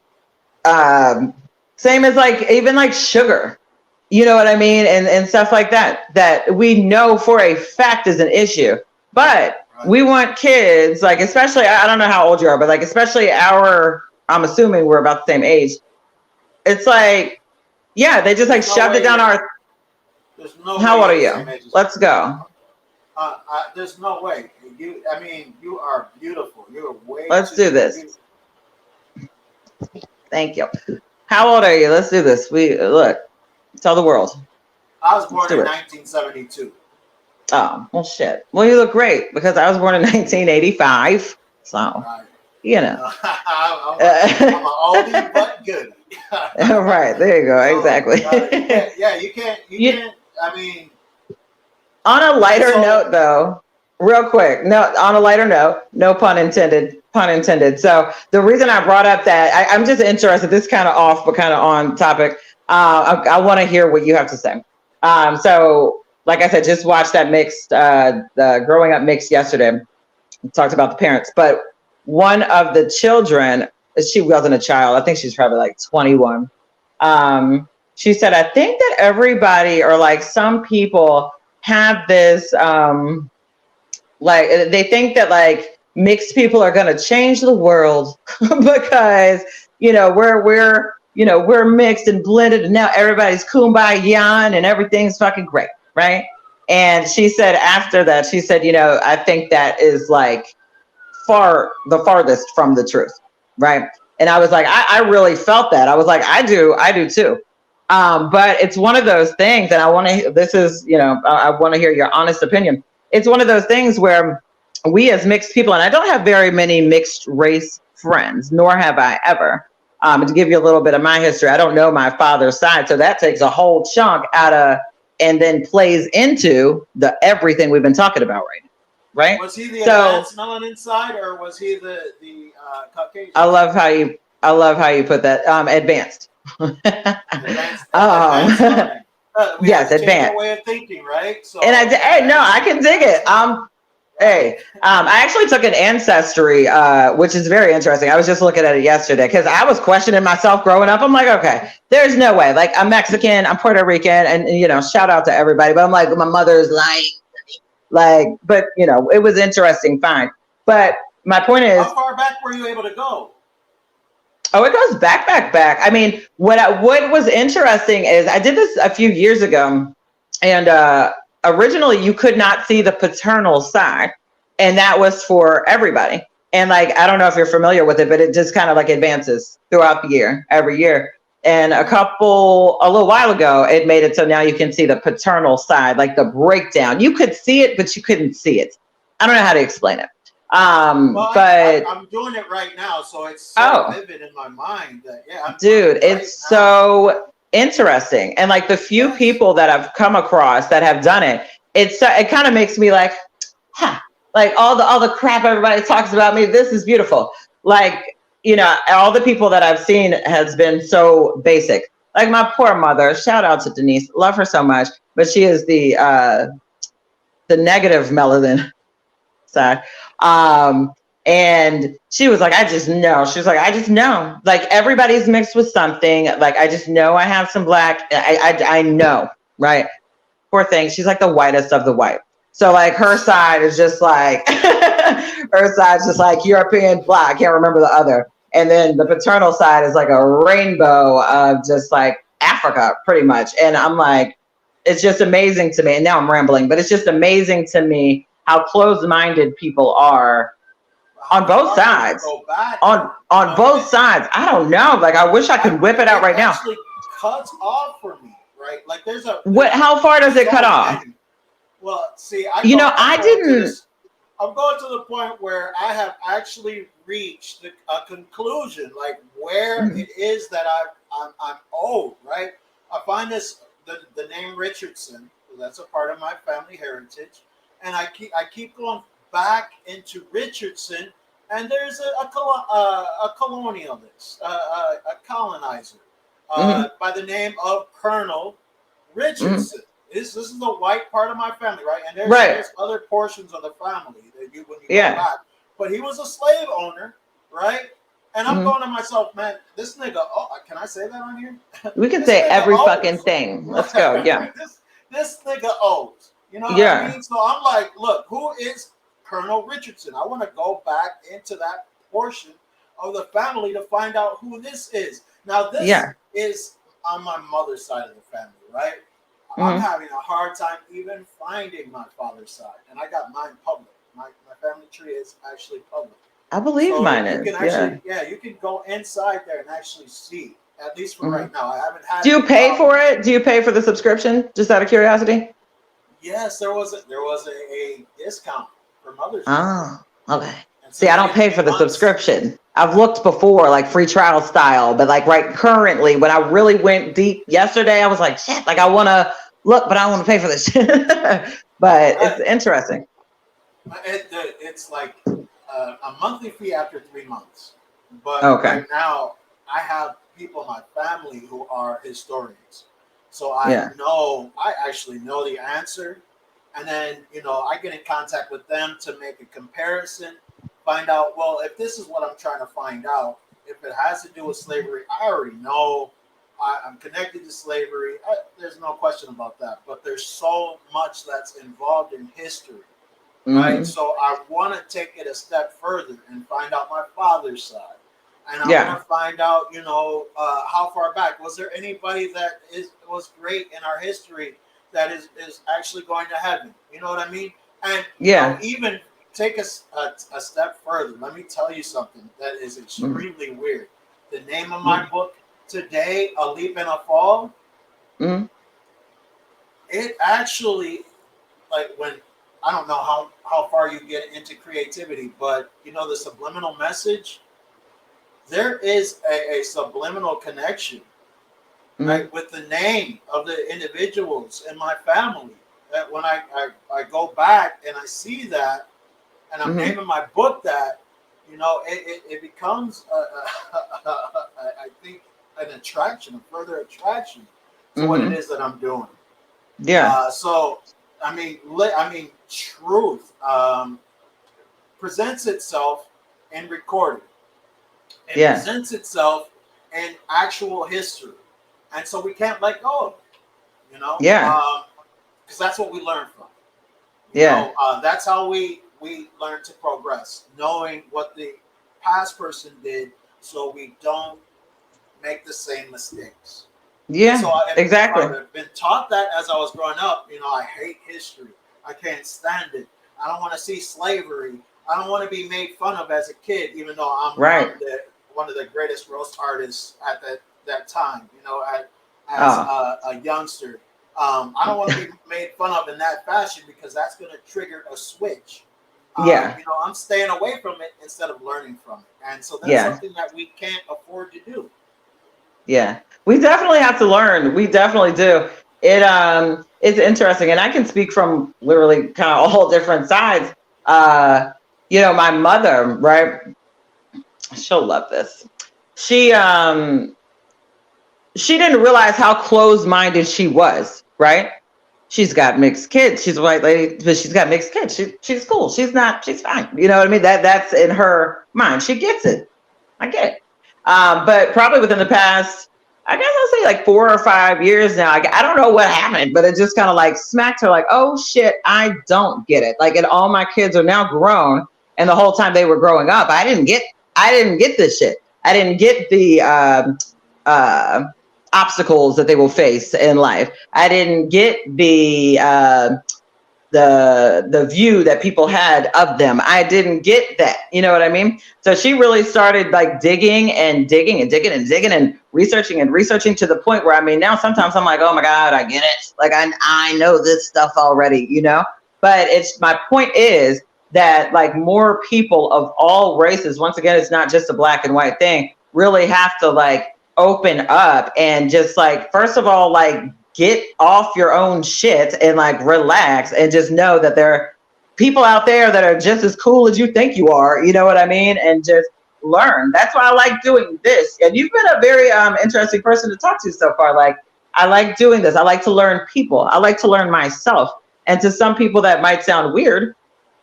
same as like, even like sugar, You know what I mean? And stuff like that, that we know for a fact is an issue. But we want kids, like, especially, I don't know how old you are, but like, especially I'm assuming we're about the same age. It's like, yeah, they just like shoved it down our. There's no way. How old are you? Let's go. There's no way. I mean, you are beautiful. You're way. Let's do this. Beautiful. Thank you. How old are you? Let's do this. Look. Tell the world. I was born in 1972. Oh, well, shit. Well, you look great because I was born in 1985. So, you know. I'm an oldie but good. Right. There you go. Exactly. You can't. I mean. On a lighter note, though, real quick. No, on a lighter note, no pun intended. Pun intended. So the reason I brought up that, I'm just interested. This is kind of off, but kind of on topic. I want to hear what you have to say. So, like I said, just watched that mixed, the Growing Up mix yesterday. We talked about the parents, but one of the children, she wasn't a child. I think she's probably like 21. She said, I think that everybody, or like some people, have this, like they think that like mixed people are going to change the world because we're mixed and blended, and now everybody's kumbaya and everything's fucking great, right? And she said after that, she said, I think that is like the farthest from the truth, right? And I was like, I really felt that. I was like, I do too. But it's one of those things, and I want to hear your honest opinion. It's one of those things where we as mixed people, and I don't have very many mixed race friends, nor have I ever. To give you a little bit of my history, I don't know my father's side, so that takes a whole chunk out of, and then plays into the everything we've been talking about right? Was he the advanced melanin side, or was he the Caucasian? I love how you put that. Advanced. Advanced Yes, advanced way of thinking, right? So, and I can dig it. I actually took an ancestry, which is very interesting. I was just looking at it yesterday because I was questioning myself growing up. I'm like, okay, there's no way. Like, I'm Mexican, I'm Puerto Rican, and shout out to everybody. But I'm like, my mother's lying. Like, but it was interesting. Fine. But my point is, how far back were you able to go? Oh, it goes back. I mean, what was interesting is I did this a few years ago, and originally you could not see the paternal side, and that was for everybody. And like, I don't know if you're familiar with it, but it just kind of like advances throughout the year, every year. And a little while ago, it made it so now you can see the paternal side, like the breakdown. You could see it, but you couldn't see it. I don't know how to explain it. But I'm doing it right now, so it's so vivid in my mind that it's so interesting. And like the few people that I've come across that have done it, it kind of makes me like, like all the crap everybody talks about me. This is beautiful. Like, all the people that I've seen has been so basic. Like my poor mother, shout out to Denise, love her so much, but she is the negative melanin side. And she was like, I just know. She was like, I just know. Like, everybody's mixed with something. Like, I just know I have some black. I know, right? Poor thing. She's like the whitest of the white. So like her side is just like her side's just like European black. I can't remember the other. And then the paternal side is like a rainbow of just like Africa, pretty much. And I'm like, it's just amazing to me. And now I'm rambling, but it's just amazing to me how closed-minded people are on both sides. On both sides. I don't know. Like, I wish I could whip it out right now. It actually cuts off for me, right? Like, how far does it cut off? Well, see, I didn't. I'm going to the point where I have actually reached a conclusion, like where it is that I'm old, right? I find the name Richardson. That's a part of my family heritage. And I keep going back into Richardson, and there's a colonialist, a colonizer by the name of Colonel Richardson. This is the white part of my family, right? And there's other portions of the family that when you go back. But he was a slave owner, right? And I'm going to myself, man, this nigga, can I say that on here? We can say every fucking thing. Let's go. Yeah. This nigga owes. You know what I mean? So I'm like, look, who is Colonel Richardson? I want to go back into that portion of the family to find out who this is. Now, this is on my mother's side of the family, right? I'm having a hard time even finding my father's side. And I got mine public. My family tree is actually public. I believe mine is. You can go inside there and actually see. At least for right now, I haven't had. Do you pay for it? Do you pay for the subscription? Just out of curiosity. Yes, there was a discount for Mother's Day. Oh, okay. See, I don't pay for the subscription. I've looked before, like free trial style, but like currently, when I really went deep yesterday, I was like, shit, like I want to look, but I don't want to pay for this shit. But it's interesting. It's like a monthly fee after 3 months. But right now, I have people in my family who are historians. So I actually know the answer. And then, I get in contact with them to make a comparison, find out, well, if this is what I'm trying to find out, if it has to do with slavery, I already know I'm connected to slavery. There's no question about that. But there's so much that's involved in history. Right, so I want to take it a step further and find out my father's side, and I want to find out, how far back was there anybody that was great in our history that is actually going to heaven. You know what I mean? And even take a step further. Let me tell you something that is extremely weird. The name of my book today, A Leap and a Fall. It actually, like when. I don't know how far you get into creativity, but the subliminal message, there is a subliminal connection, right, with the name of the individuals in my family. That when I go back and I see that, and I'm naming my book that, it becomes I think an attraction, a further attraction to what it is that I'm doing. Yeah. So. I mean, truth presents itself in recording. It presents itself in actual history, and so we can't let go of it. Because that's what we learn from. That's how we learn to progress, knowing what the past person did, so we don't make the same mistakes. Yeah, so exactly. I've been taught that as I was growing up. I hate history. I can't stand it. I don't want to see slavery. I don't want to be made fun of as a kid, even though I'm one of the greatest roast artists at that time. As a youngster, I don't want to be made fun of in that fashion because that's going to trigger a switch. I'm staying away from it instead of learning from it, and so that's something that we can't afford to do. Yeah, we definitely have to learn. We definitely do. It's interesting, and I can speak from literally kind of all different sides. My mother, right? She'll love this. She didn't realize how closed-minded she was, right? She's got mixed kids. She's a white lady, but she's got mixed kids. She's cool. She's fine. You know what I mean? That's in her mind. She gets it. I get it. But probably within the past, I guess I'll say like 4 or 5 years now, I don't know what happened, but it just kind of like smacked her like, oh shit, I don't get it. Like, and all my kids are now grown, and the whole time they were growing up, I didn't get this shit. I didn't get the obstacles that they will face in life. I didn't get the view that people had of them. I didn't get that. You know what I mean? So she really started like digging and researching to the point where, now sometimes I'm like, oh my God, I get it. Like I know this stuff already, but my point is that like more people of all races, once again, it's not just a black and white thing, really have to like open up and just like, first of all, like get off your own shit and like relax and just know that there are people out there that are just as cool as you think you are. You know what I mean? And just learn. That's why I like doing this. And you've been a very interesting person to talk to so far. Like, I like doing this. I like to learn people. I like to learn myself. And to some people that might sound weird,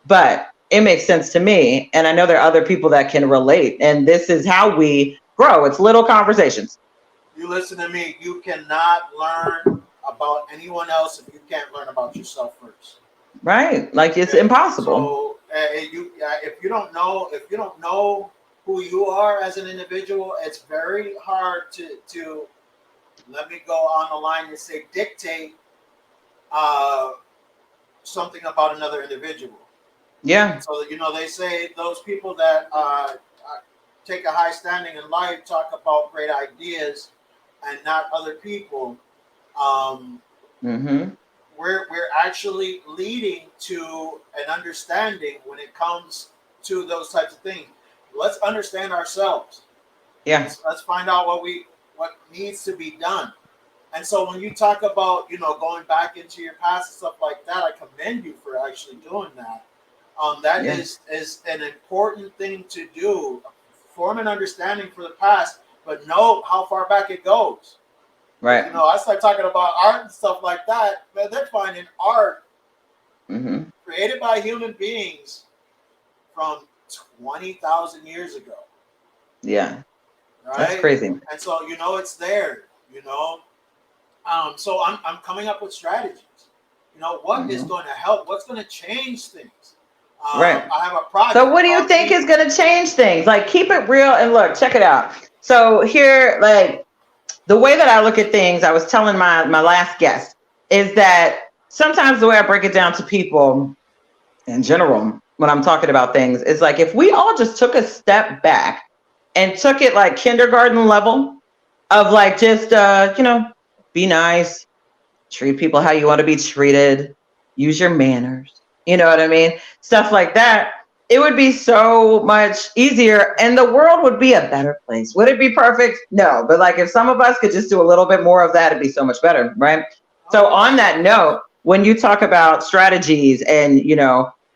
but it makes sense to me. And I know there are other people that can relate. And this is how we grow. It's little conversations. You listen to me. You cannot learn about anyone else if you can't learn about yourself first. Right. Like it's impossible. So if you don't know who you are as an individual, it's very hard to let me go on the line and say dictate something about another individual. Yeah. So they say those people that take a high standing in life talk about great ideas and not other people. We're actually leading to an understanding when it comes to those types of things. Let's understand ourselves. Yeah. Let's find out what needs to be done. And so when you talk about, going back into your past and stuff like that, I commend you for actually doing that. That is an important thing to do. Form an understanding for the past, but know how far back it goes. Right. I start talking about art and stuff like that, man, they're finding art created by human beings from 20,000 years ago. Yeah. Right? That's crazy. And so, it's there, So I'm coming up with strategies. What is going to help? What's going to change things? Right. I have a project. So what do you think is going to change things? Like, keep it real and look, check it out. So here, like, the way that I look at things, I was telling my last guest, is that sometimes the way I break it down to people in general, when I'm talking about things, is like, if we all just took a step back and took it like kindergarten level of like, just, be nice, treat people how you want to be treated, use your manners. You know what I mean? Stuff like that. It would be so much easier and the world would be a better place. Would it be perfect? No. But like if some of us could just do a little bit more of that, it'd be so much better, right? So on that note, when you talk about strategies and,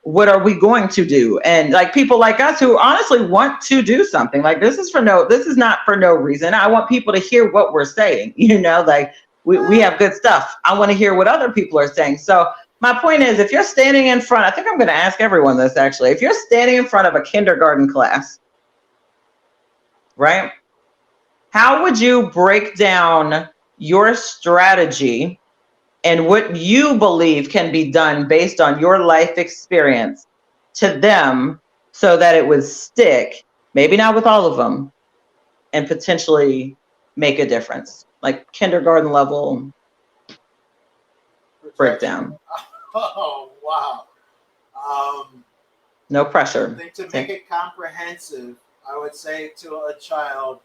what are we going to do? And like people like us who honestly want to do something, like this is not for no reason. I want people to hear what we're saying, like we have good stuff. I want to hear what other people are saying. So my point is, if you're standing in front, I think I'm going to ask everyone this actually. If you're standing in front of a kindergarten class, right? How would you break down your strategy and what you believe can be done based on your life experience to them so that it would stick, maybe not with all of them, and potentially make a difference? Like kindergarten level breakdown. Oh, wow. No pressure. I think to make it comprehensive, I would say to a child,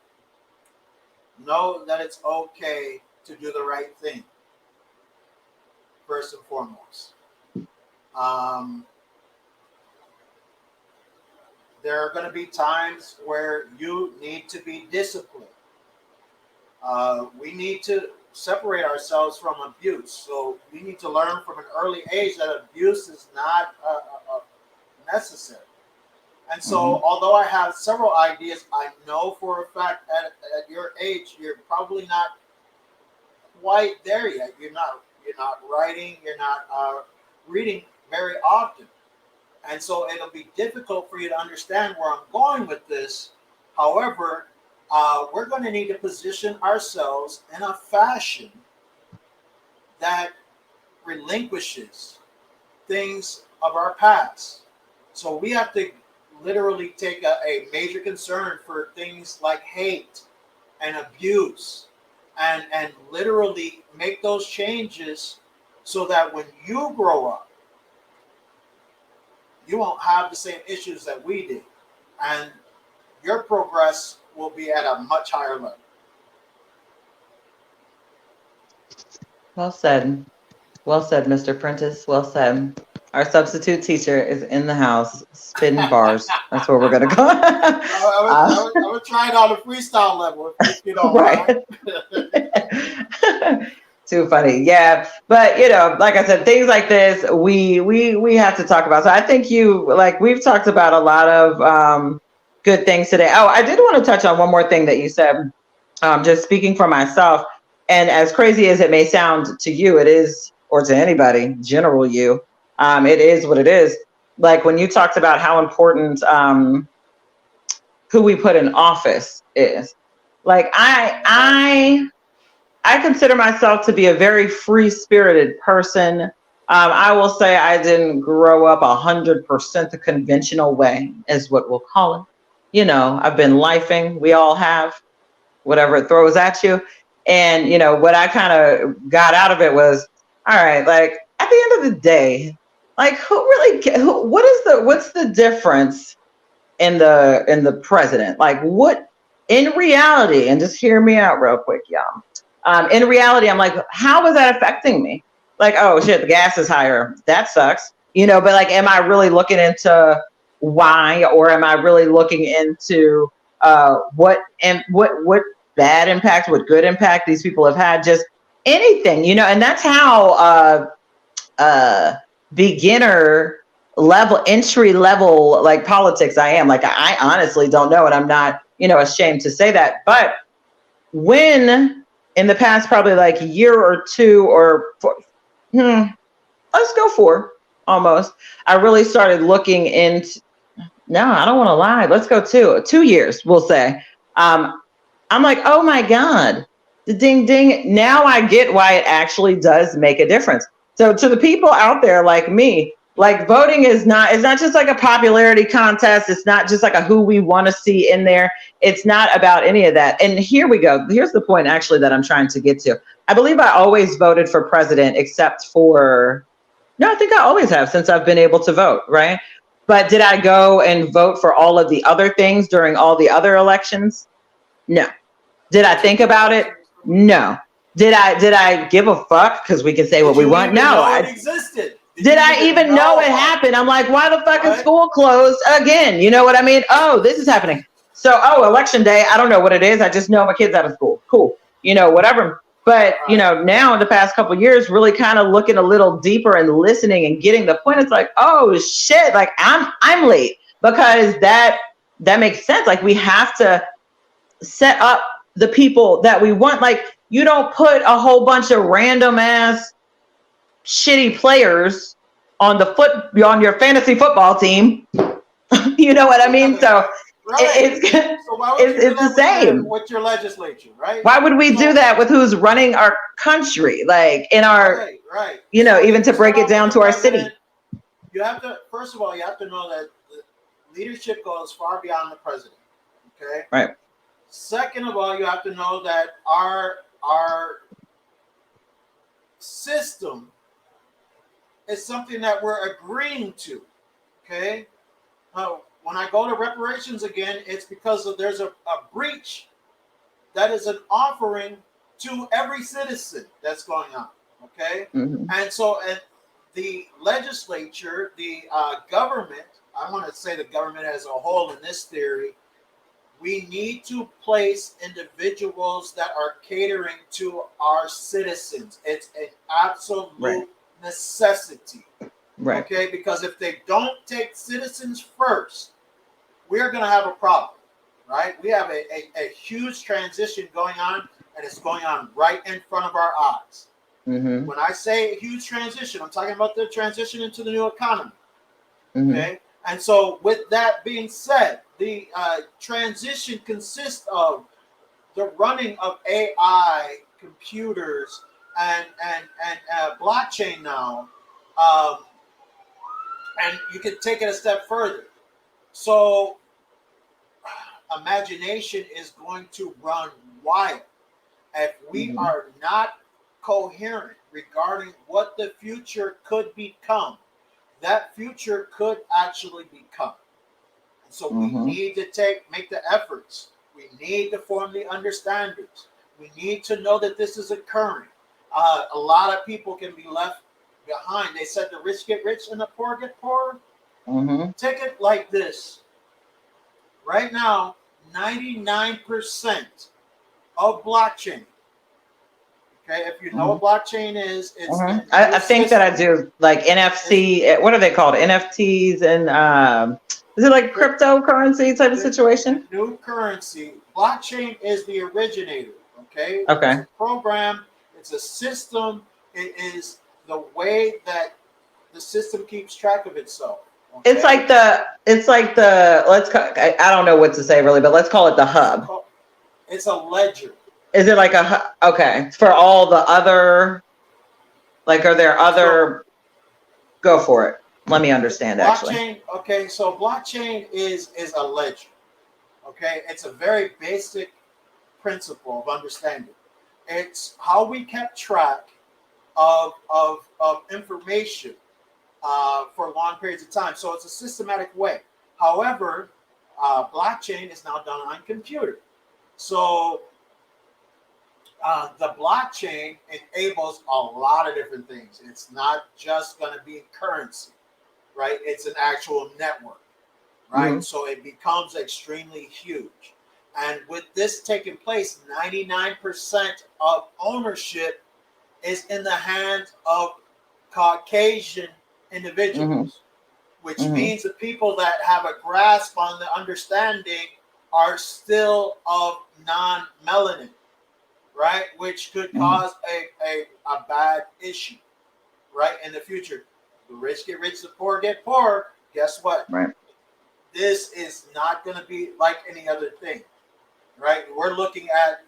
know that it's okay to do the right thing, first and foremost. There are going to be times where you need to be disciplined. We need to separate ourselves from abuse. So we need to learn from an early age that abuse is not necessary. And so although I have several ideas, I know for a fact at your age, you're probably not quite there yet. You're not writing, you're not reading very often. And so it'll be difficult for you to understand where I'm going with this. However, we're going to need to position ourselves in a fashion that relinquishes things of our past. So we have to literally take a major concern for things like hate and abuse and literally make those changes so that when you grow up, you won't have the same issues that we did. And your progress will be at a much higher level. Well said. Well said, Mr. Prentice. Well said. Our substitute teacher is in the house spitting bars. That's where we're going to go. I would try it on a freestyle level, if you don't mind. Too funny. Yeah. But, like I said, things like this, we have to talk about. So I think we've talked about a lot of good things today. Oh, I did want to touch on one more thing that you said, just speaking for myself. And as crazy as it may sound to you, it is, or to anybody, general you, it is what it is. like when you talked about how important who we put in office is. Like I consider myself to be a very free-spirited person. I will say I didn't grow up 100% the conventional way, is what we'll call it. You know, I've been lifing. We all have, whatever it throws at you. And, you know, what I kind of got out of it was, all right, like at the end of the day, like what's the difference in the president? Like what in reality, and just hear me out real quick, y'all. In reality, I'm like, how is that affecting me? Like, oh shit, the gas is higher. That sucks. You know, but like, am I really looking into why, or am I really looking into what bad impact, what good impact these people have had? Just anything, you know, and that's how beginner level, entry level, like politics I am. Like, I honestly don't know, and I'm not, you know, ashamed to say that. But when in the past probably like year or two or let's go 4 almost, I really started looking into, no, I don't want to lie, let's go 2 years, we'll say. I'm like, oh my God, the ding ding. Now I get why it actually does make a difference. So to the people out there like me, like voting is not, it's not just like a popularity contest. It's not just like a who we want to see in there. It's not about any of that. And here we go. Here's the point actually that I'm trying to get to. I believe I always voted for president except for, no, I think I always have since I've been able to vote, right? But did I go and vote for all of the other things during all the other elections? No. Did I think about it? No. Did I give a fuck? Because we can say what we want. No. It existed. Did I even know it happened? I'm like, why the fuck is school closed again? You know what I mean? Oh, this is happening. So, election day, I don't know what it is. I just know my kid's out of school. Cool. You know, whatever. But, you know, now in the past couple of years, really kind of looking a little deeper and listening and getting the point. It's like, oh shit, like I'm late, because that makes sense. Like, we have to set up the people that we want. Like, you don't put a whole bunch of random ass shitty players on your fantasy football team. You know what I mean? So it's the same with your legislature, right? Why would we do that with who's running our country? Like in our, right. You know, even to break it down to our city. You have to, first of all, you have to know that the leadership goes far beyond the president. Okay. Right. Second of all, you have to know that our system is something that we're agreeing to. Okay. When I go to reparations again, it's because there's a breach that is an offering to every citizen that's going on. Okay. Mm-hmm. And so the legislature, the government, I want to say the government as a whole in this theory, we need to place individuals that are catering to our citizens. It's an absolute necessity. Right. Okay, because if they don't take citizens first, we're going to have a problem, right? We have a huge transition going on, and it's going on right in front of our eyes. Mm-hmm. When I say a huge transition, I'm talking about the transition into the new economy. Mm-hmm. Okay, and so with that being said, the transition consists of the running of AI, computers, and blockchain now. And you can take it a step further. So imagination is going to run wild if we are not coherent regarding what the future could become. That future could actually become. And so we need to make the efforts. We need to form the understandings. We need to know that this is occurring. A lot of people can be left behind. They said the rich get rich and the poor get poorer. Take it like this. Right now, 99% of blockchain. Okay, if you know what blockchain is, it's I think that I do, like NFC. What are they called? NFTs and is it like cryptocurrency type of situation? New currency. Blockchain is the originator. Okay. Okay. It's a program. It's a system. It is the way that the system keeps track of itself. Okay? It's like the I don't know what to say really, but let's call it the hub. It's a ledger. Is it like a okay for all the other? Like, are there other? Go for it. Let me understand. Blockchain. Actually, Okay, so blockchain is a ledger. Okay, it's a very basic principle of understanding. It's how we kept track of information for long periods of time. So it's a systematic way. However, blockchain is now done on computer. So the blockchain enables a lot of different things. It's not just going to be currency, right? It's an actual network, right? mm-hmm. So it becomes extremely huge. And with this taking place, 99% of ownership is in the hands of Caucasian individuals, Mm-hmm. which Mm-hmm. means the people that have a grasp on the understanding are still of non-melanin, right? Which could cause a bad issue, right? In the future. The rich get rich, the poor get poor. Guess what? Right. This is not going to be like any other thing, right? We're looking at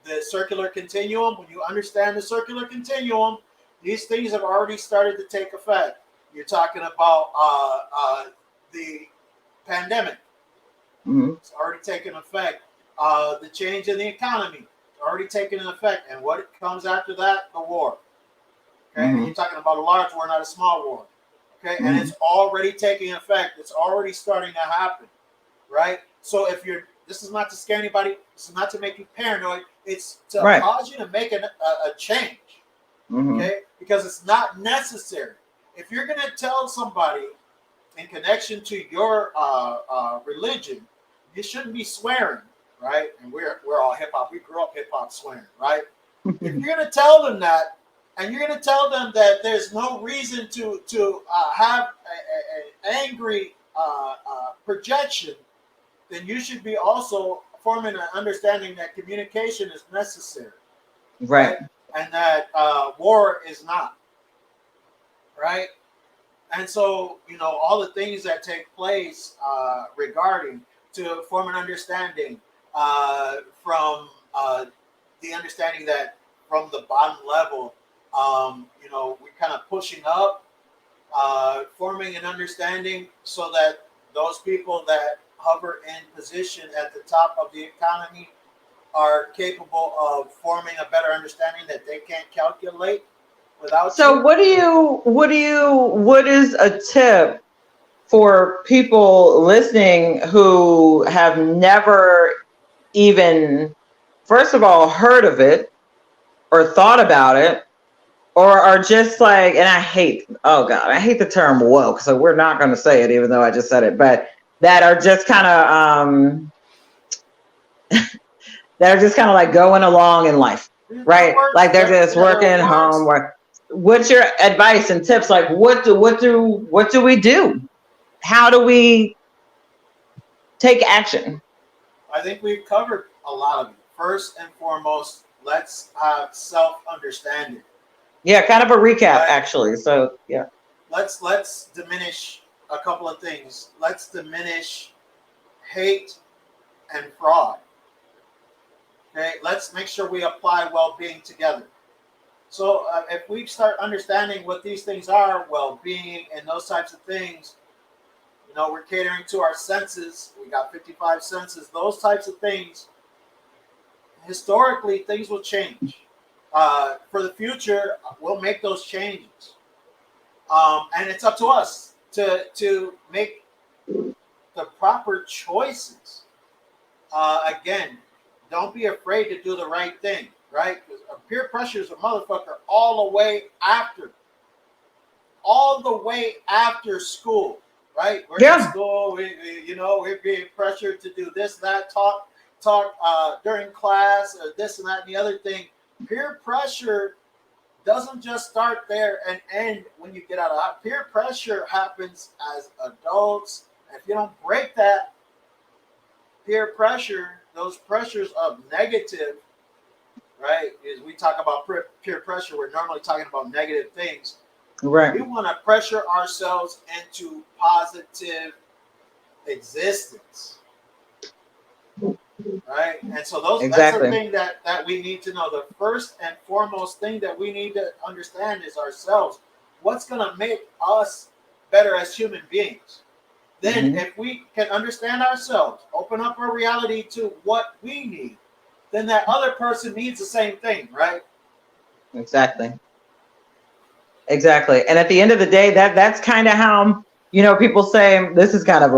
the circular continuum. When you understand the circular continuum, these things have already started to take effect. You're talking about the pandemic. Mm-hmm. It's already taken effect. The change in the economy already taken effect. And what comes after that? The war. Okay, Mm-hmm. and you're talking about a large war, not a small war. Okay, and Mm-hmm. it's already taking effect. It's already starting to happen, right? So if you're, this is not to scare anybody. This is not to make you paranoid. It's to Right. cause you to make a change. Mm-hmm. Okay, because it's not necessary. If you're going to tell somebody in connection to your religion, you shouldn't be swearing, right? And we're all hip hop. We grew up hip hop swearing, right? If you're going to tell them that, and you're going to tell them that there's no reason to have an angry projection, then you should be also forming an understanding that communication is necessary, Right. and that war is not, right? And so, you know, all the things that take place regarding to form an understanding from the understanding that from the bottom level, you know, we're kind of pushing up, forming an understanding so that those people that hover in position at the top of the economy are capable of forming a better understanding that they can't calculate without So you. what is a tip for people listening who have never even, first of all, heard of it or thought about it, or are just like, and I hate the term woke, so we're not going to say it, even though I just said it, but that are just kind of, that are just kind of like going along in life, right? Like they're just working home. What's your advice and tips? Like, what do we do? How do we take action? I think we've covered a lot of it. First and foremost, let's have self-understanding. Yeah, kind of a recap, Right? actually. So yeah. Let's diminish a couple of things. Let's diminish hate and fraud. Okay, let's make sure we apply well-being together. So if we start understanding what these things are, well-being and those types of things, you know, we're catering to our senses. We got 55 senses. Those types of things. Historically, things will change. For the future, we'll make those changes, and it's up to us to make the proper choices. Again, don't be afraid to do the right thing, right? Because peer pressure is a motherfucker all the way after school, right? We're in school, we're being pressured to do this, that, talk during class, or this and that and the other thing. Peer pressure doesn't just start there and end when you get out of house. Peer pressure happens as adults. If you don't break that peer pressure, those pressures of negative, right? Is we talk about peer pressure, we're normally talking about negative things. Right. We want to pressure ourselves into positive existence. Right? And so that's the thing that we need to know. The first and foremost thing that we need to understand is ourselves. What's going to make us better as human beings? Then if we can understand ourselves, open up our reality to what we need, then that other person needs the same thing, right? Exactly. And at the end of the day, that's kind of how, people say, this is kind of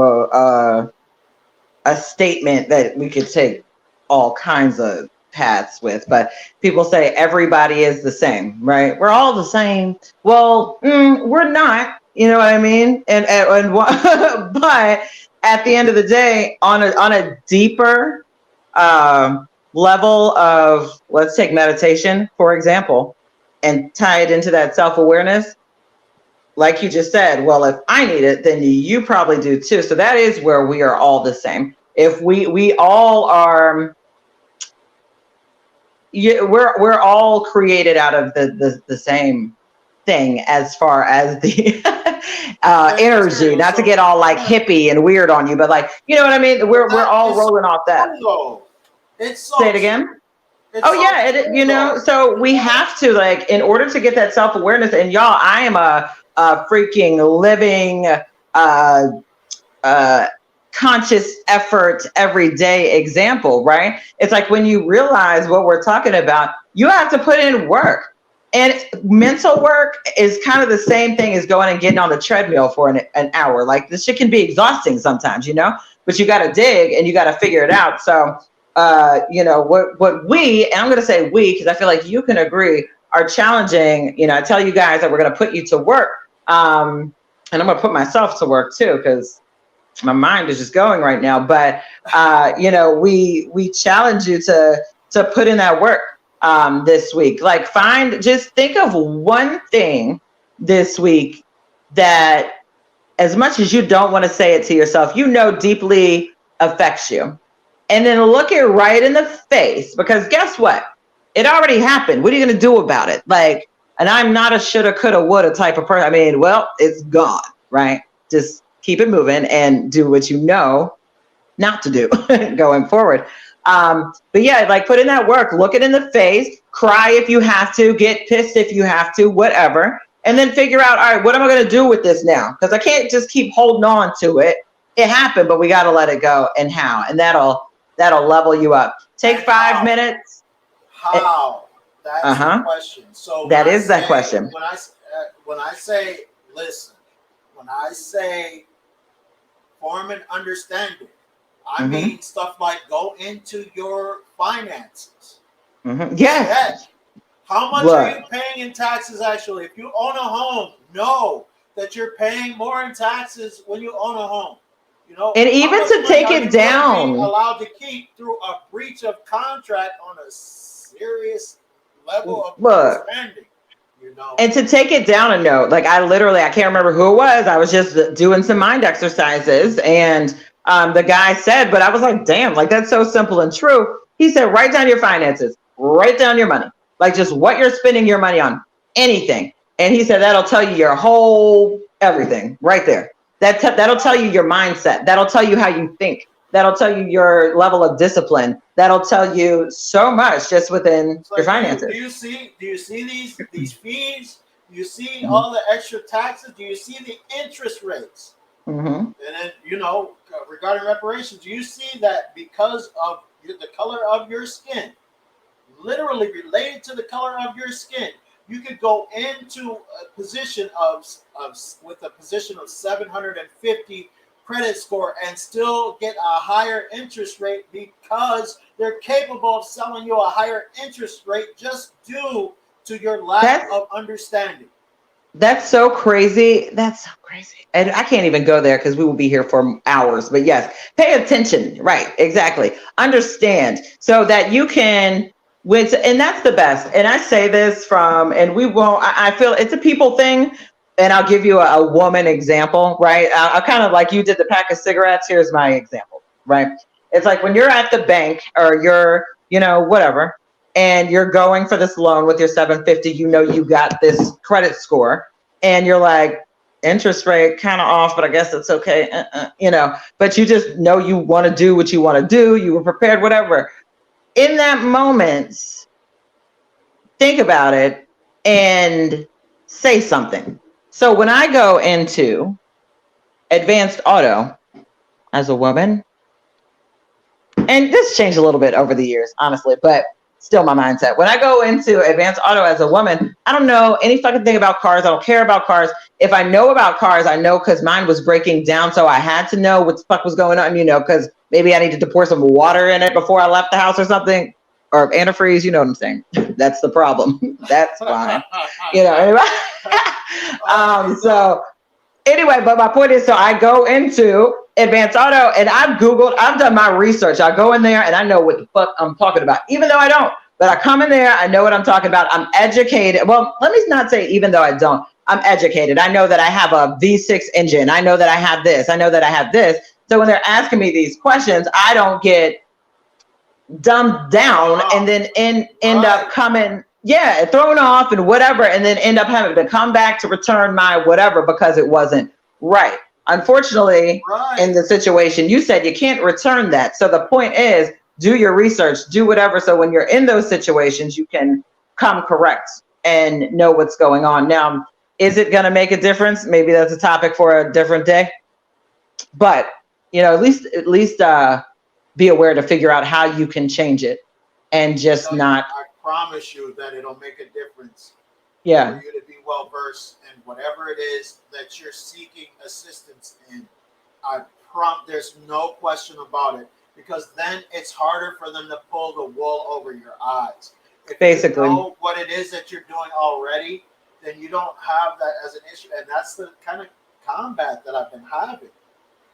a statement that we could take all kinds of paths with, but people say everybody is the same, right? We're all the same. Well, we're not, you know what I mean? And but at the end of the day, on a deeper level of, let's take meditation, for example, and tie it into that self-awareness. Like you just said, well, if I need it, then you probably do too. So that is where we are all the same. If we all are, we're all created out of the same thing as far as the energy. Not to get all like hippie and weird on you, but like, you know what I mean? We're all rolling off that. Say it again. So we have to, like, in order to get that self-awareness, and y'all, I am a freaking living conscious effort everyday example, right? It's like when you realize what we're talking about, you have to put in work. And mental work is kind of the same thing as going and getting on the treadmill for an hour. Like, this shit can be exhausting sometimes, but you got to dig and you got to figure it out. So, what we, and I'm going to say we, because I feel like you can agree, are challenging. I tell you guys that we're going to put you to work. And I'm going to put myself to work too, because my mind is just going right now. But, we challenge you to put in that work this week. Like, just think of one thing this week that, as much as you don't want to say it to yourself, deeply affects you. And then look it right in the face, because guess what? It already happened. What are you going to do about it? Like, and I'm not a shoulda, coulda, woulda type of person. I mean, well, it's gone, right? Just keep it moving and do what you know not to do going forward. But yeah, like, put in that work, look it in the face, cry if you have to, get pissed if you have to, whatever. And then figure out, all right, what am I going to do with this now? Because I can't just keep holding on to it. It happened, but we got to let it go. And how? And that'll level you up. Take 5 minutes. How? That's the question. So that is that question. When I say listen, when I say form an understanding, I mean stuff like go into your finances. Yes. How much are you paying in taxes actually? If you own a home, know that you're paying more in taxes when you own a home. And even to take it down, allowed to keep through a breach of contract on a serious level of understanding. And to take it down a note, like, I can't remember who it was. I was just doing some mind exercises, and the guy said, but I was like, damn, like, that's so simple and true. He said, write down your finances, write down your money, like, just what you're spending your money on, anything. And he said, that'll tell you your whole everything right there. That'll tell you your mindset. That'll tell you how you think. That'll tell you your level of discipline. That'll tell you so much just within your finances. Do you see these fees? Do you see all the extra taxes? Do you see the interest rates? And then, regarding reparations, do you see that because of the color of your skin, literally related to the color of your skin, you could go into a position with a position of 750 credit score and still get a higher interest rate because they're capable of selling you a higher interest rate just due to your lack of understanding. That's so crazy. And I can't even go there because we will be here for hours. But yes, pay attention. Right. Exactly. Understand so that you can. And that's the best. And I say this I feel it's a people thing. And I'll give you a woman example, right? I'll kind of, like you did the pack of cigarettes. Here's my example, right? It's like when you're at the bank or you're, whatever, and you're going for this loan with your 750, you got this credit score, and you're like, interest rate kind of off, but I guess it's okay, you know, but you just know you want to do what you want to do. You were prepared, whatever. In that moment, think about it and say something. So when I go into advanced auto as a woman, and this changed a little bit over the years, honestly, but still my mindset. When I go into advanced auto as a woman, I don't know any fucking thing about cars. I don't care about cars. If I know about cars, I know because mine was breaking down. So I had to know what the fuck was going on, you know, because maybe I needed to pour some water in it before I left the house or something, or antifreeze, you know what I'm saying? That's the problem. That's fine. You know, anyway. So anyway, but my point is, so I go into advanced auto and I've done my research. I go in there and I know what the fuck I'm talking about, even though I don't. But I come in there, I know what I'm talking about. I'm educated. Well, let me not say even though I don't. I'm educated. I know that I have a V6 engine. I know that I have this. I know that I have this. So when they're asking me these questions, I don't get dumbed down and then end up coming, thrown off and whatever, and then end up having to come back to return my whatever because it wasn't right. Unfortunately, in the situation you said, you can't return that. So the point is, do your research, do whatever. So when you're in those situations, you can come correct and know what's going on. Now, is it going to make a difference? Maybe that's a topic for a different day. But, you know, at least be aware to figure out how you can change it and just not. I promise you that it'll make a difference. Yeah. For you to be well versed in whatever it is that you're seeking assistance in. There's no question about it, because then it's harder for them to pull the wool over your eyes. If basically you know what it is that you're doing already, then you don't have that as an issue. And that's the kind of combat that I've been having.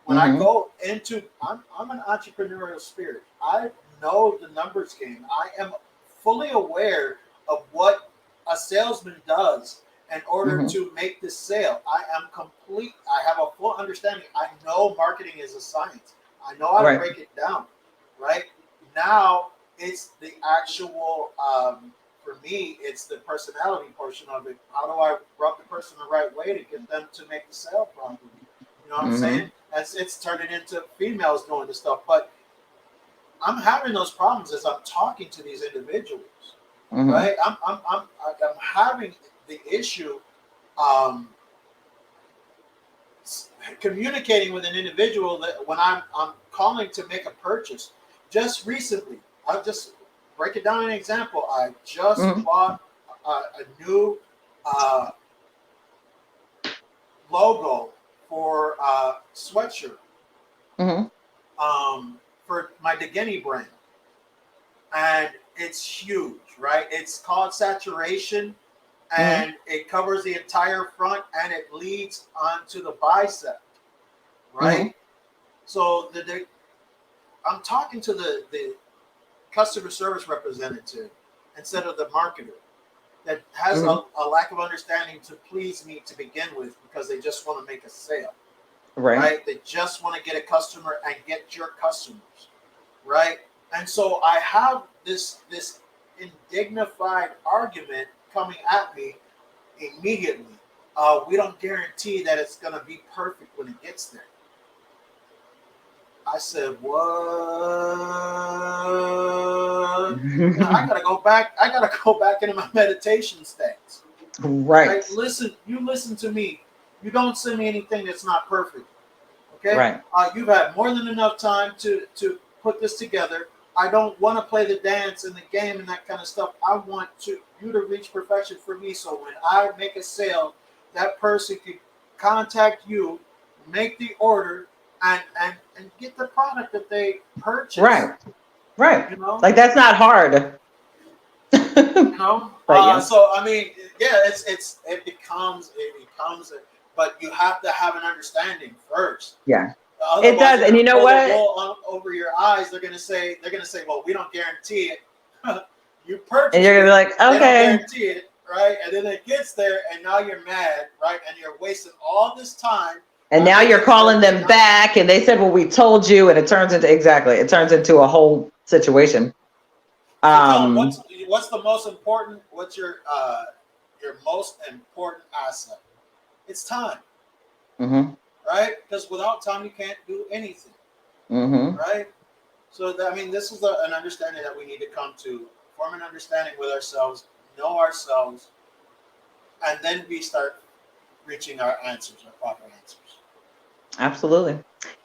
When I go into, I'm an entrepreneurial spirit. I know the numbers game. I am fully aware of what a salesman does in order to make this sale. I have a full understanding. I know marketing is a science. I know how to break it down, right? Now it's the actual, for me, it's the personality portion of it. How do I rub the person the right way to get them to make the sale properly? You know what I'm saying? It's turning into females doing this stuff, but I'm having those problems as I'm talking to these individuals, right? I'm having the issue communicating with an individual that when I'm calling to make a purchase. Just recently, I'll just break it down an example. I just bought a new logo for sweatshirt for my Dageuine brand, and it's huge, right? It's called Saturation, and it covers the entire front, and it leads onto the bicep, right? So I'm talking to the customer service representative instead of the marketer that has a lack of understanding to please me to begin with, because they just want to make a sale, right? They just want to get a customer and get your customers, right? And so I have this indignified argument coming at me immediately. We don't guarantee that it's going to be perfect when it gets there. I said, what? I gotta go back. I gotta go back into my meditation stance. Right. You listen to me. You don't send me anything that's not perfect. Okay. Right. You've had more than enough time to put this together. I don't want to play the dance and the game and that kind of stuff. I want you to reach perfection for me. So when I make a sale, that person can contact you, make the order, and get the product that they purchased. Right. You know? Like, that's not hard. You know? So I mean, yeah, it becomes but you have to have an understanding first. Yeah. Otherwise, it does. And you know what? Over your eyes, they're gonna say, well, we don't guarantee it. You purchase it, and you're gonna be like, okay. They don't guarantee it, right? And then it gets there, and now you're mad, right? And you're wasting all this time. And now you're calling them back, and they said, well, we told you, and it turns into a whole situation. What's the most important? What's your most important asset? It's time. Mm-hmm. Right? Because without time, you can't do anything. Mm-hmm. Right? So, this is an understanding that we need to come to, form an understanding with ourselves, know ourselves, and then we start reaching our answers, our proper answers. Absolutely.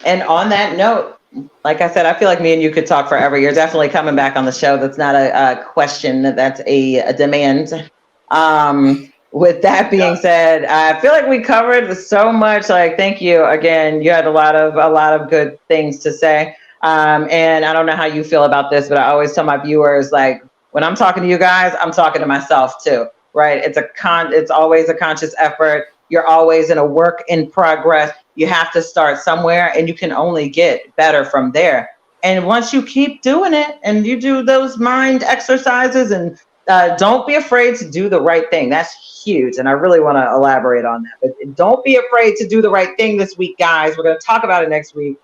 And on that note, like I said, I feel like me and you could talk forever. You're definitely coming back on the show. That's not a question. That's a demand. With that being said, I feel like we covered so much. Like, thank you again. You had a lot of good things to say. And I don't know how you feel about this, but I always tell my viewers, like, when I'm talking to you guys, I'm talking to myself too, right? It's always a conscious effort. You're always in a work in progress. You have to start somewhere, and you can only get better from there. And once you keep doing it and you do those mind exercises, and don't be afraid to do the right thing. That's huge. And I really want to elaborate on that. But don't be afraid to do the right thing this week, guys. We're going to talk about it next week.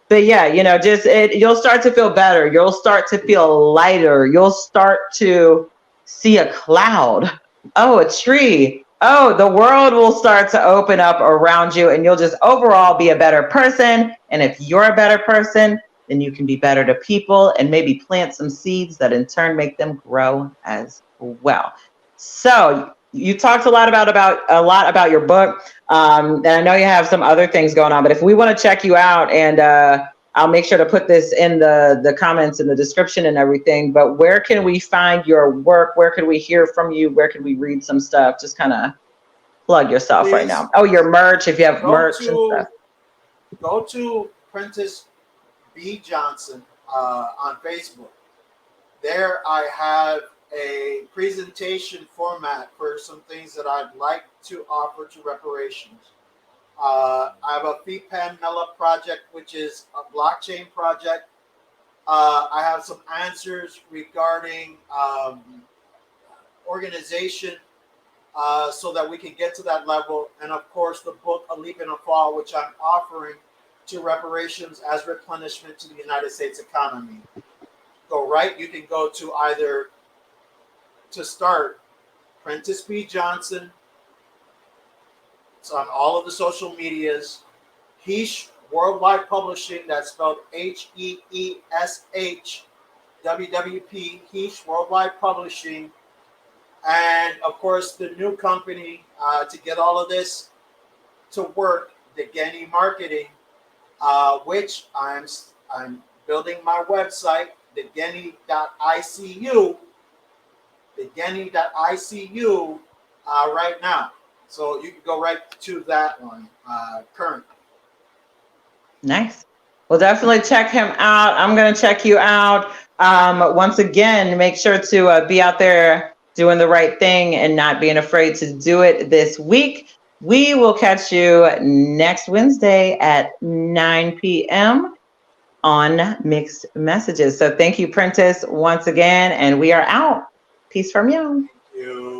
But yeah, you'll start to feel better. You'll start to feel lighter. You'll start to see a cloud. Oh, a tree. Oh, the world will start to open up around you, and you'll just overall be a better person. And if you're a better person, then you can be better to people and maybe plant some seeds that in turn make them grow as well. So you talked a lot about your book. And I know you have some other things going on, but if we want to check you out, and I'll make sure to put this in the comments in the description and everything, but where can we find your work? Where can we hear from you? Where can we read some stuff? Just kind of plug yourself right now. Oh, your merch, if you have merch and stuff. Go to Prentice B Johnson on Facebook. There I have a presentation format for some things that I'd like to offer to reparations. I have a Heesh project, which is a blockchain project. I have some answers regarding organization so that we can get to that level. And of course, the book, A Leap in a Fall, which I'm offering to reparations as replenishment to the United States economy. You can go to either, to start, Prentice B Johnson. It's on all of the social medias. Heesh Worldwide Publishing, that's spelled HEESH WWP, Heesh Worldwide Publishing. And of course, the new company to get all of this to work, Dageuine Marketing, which I'm building my website, Dageuine.icu, Dageuine.icu right now. So you can go right to that one currently. Nice. Well, definitely check him out. I'm going to check you out. Once again, make sure to be out there doing the right thing and not being afraid to do it this week. We will catch you next Wednesday at 9 p.m. on Mixed Messages. So thank you, Prentice, once again, and we are out. Peace from you. Thank you.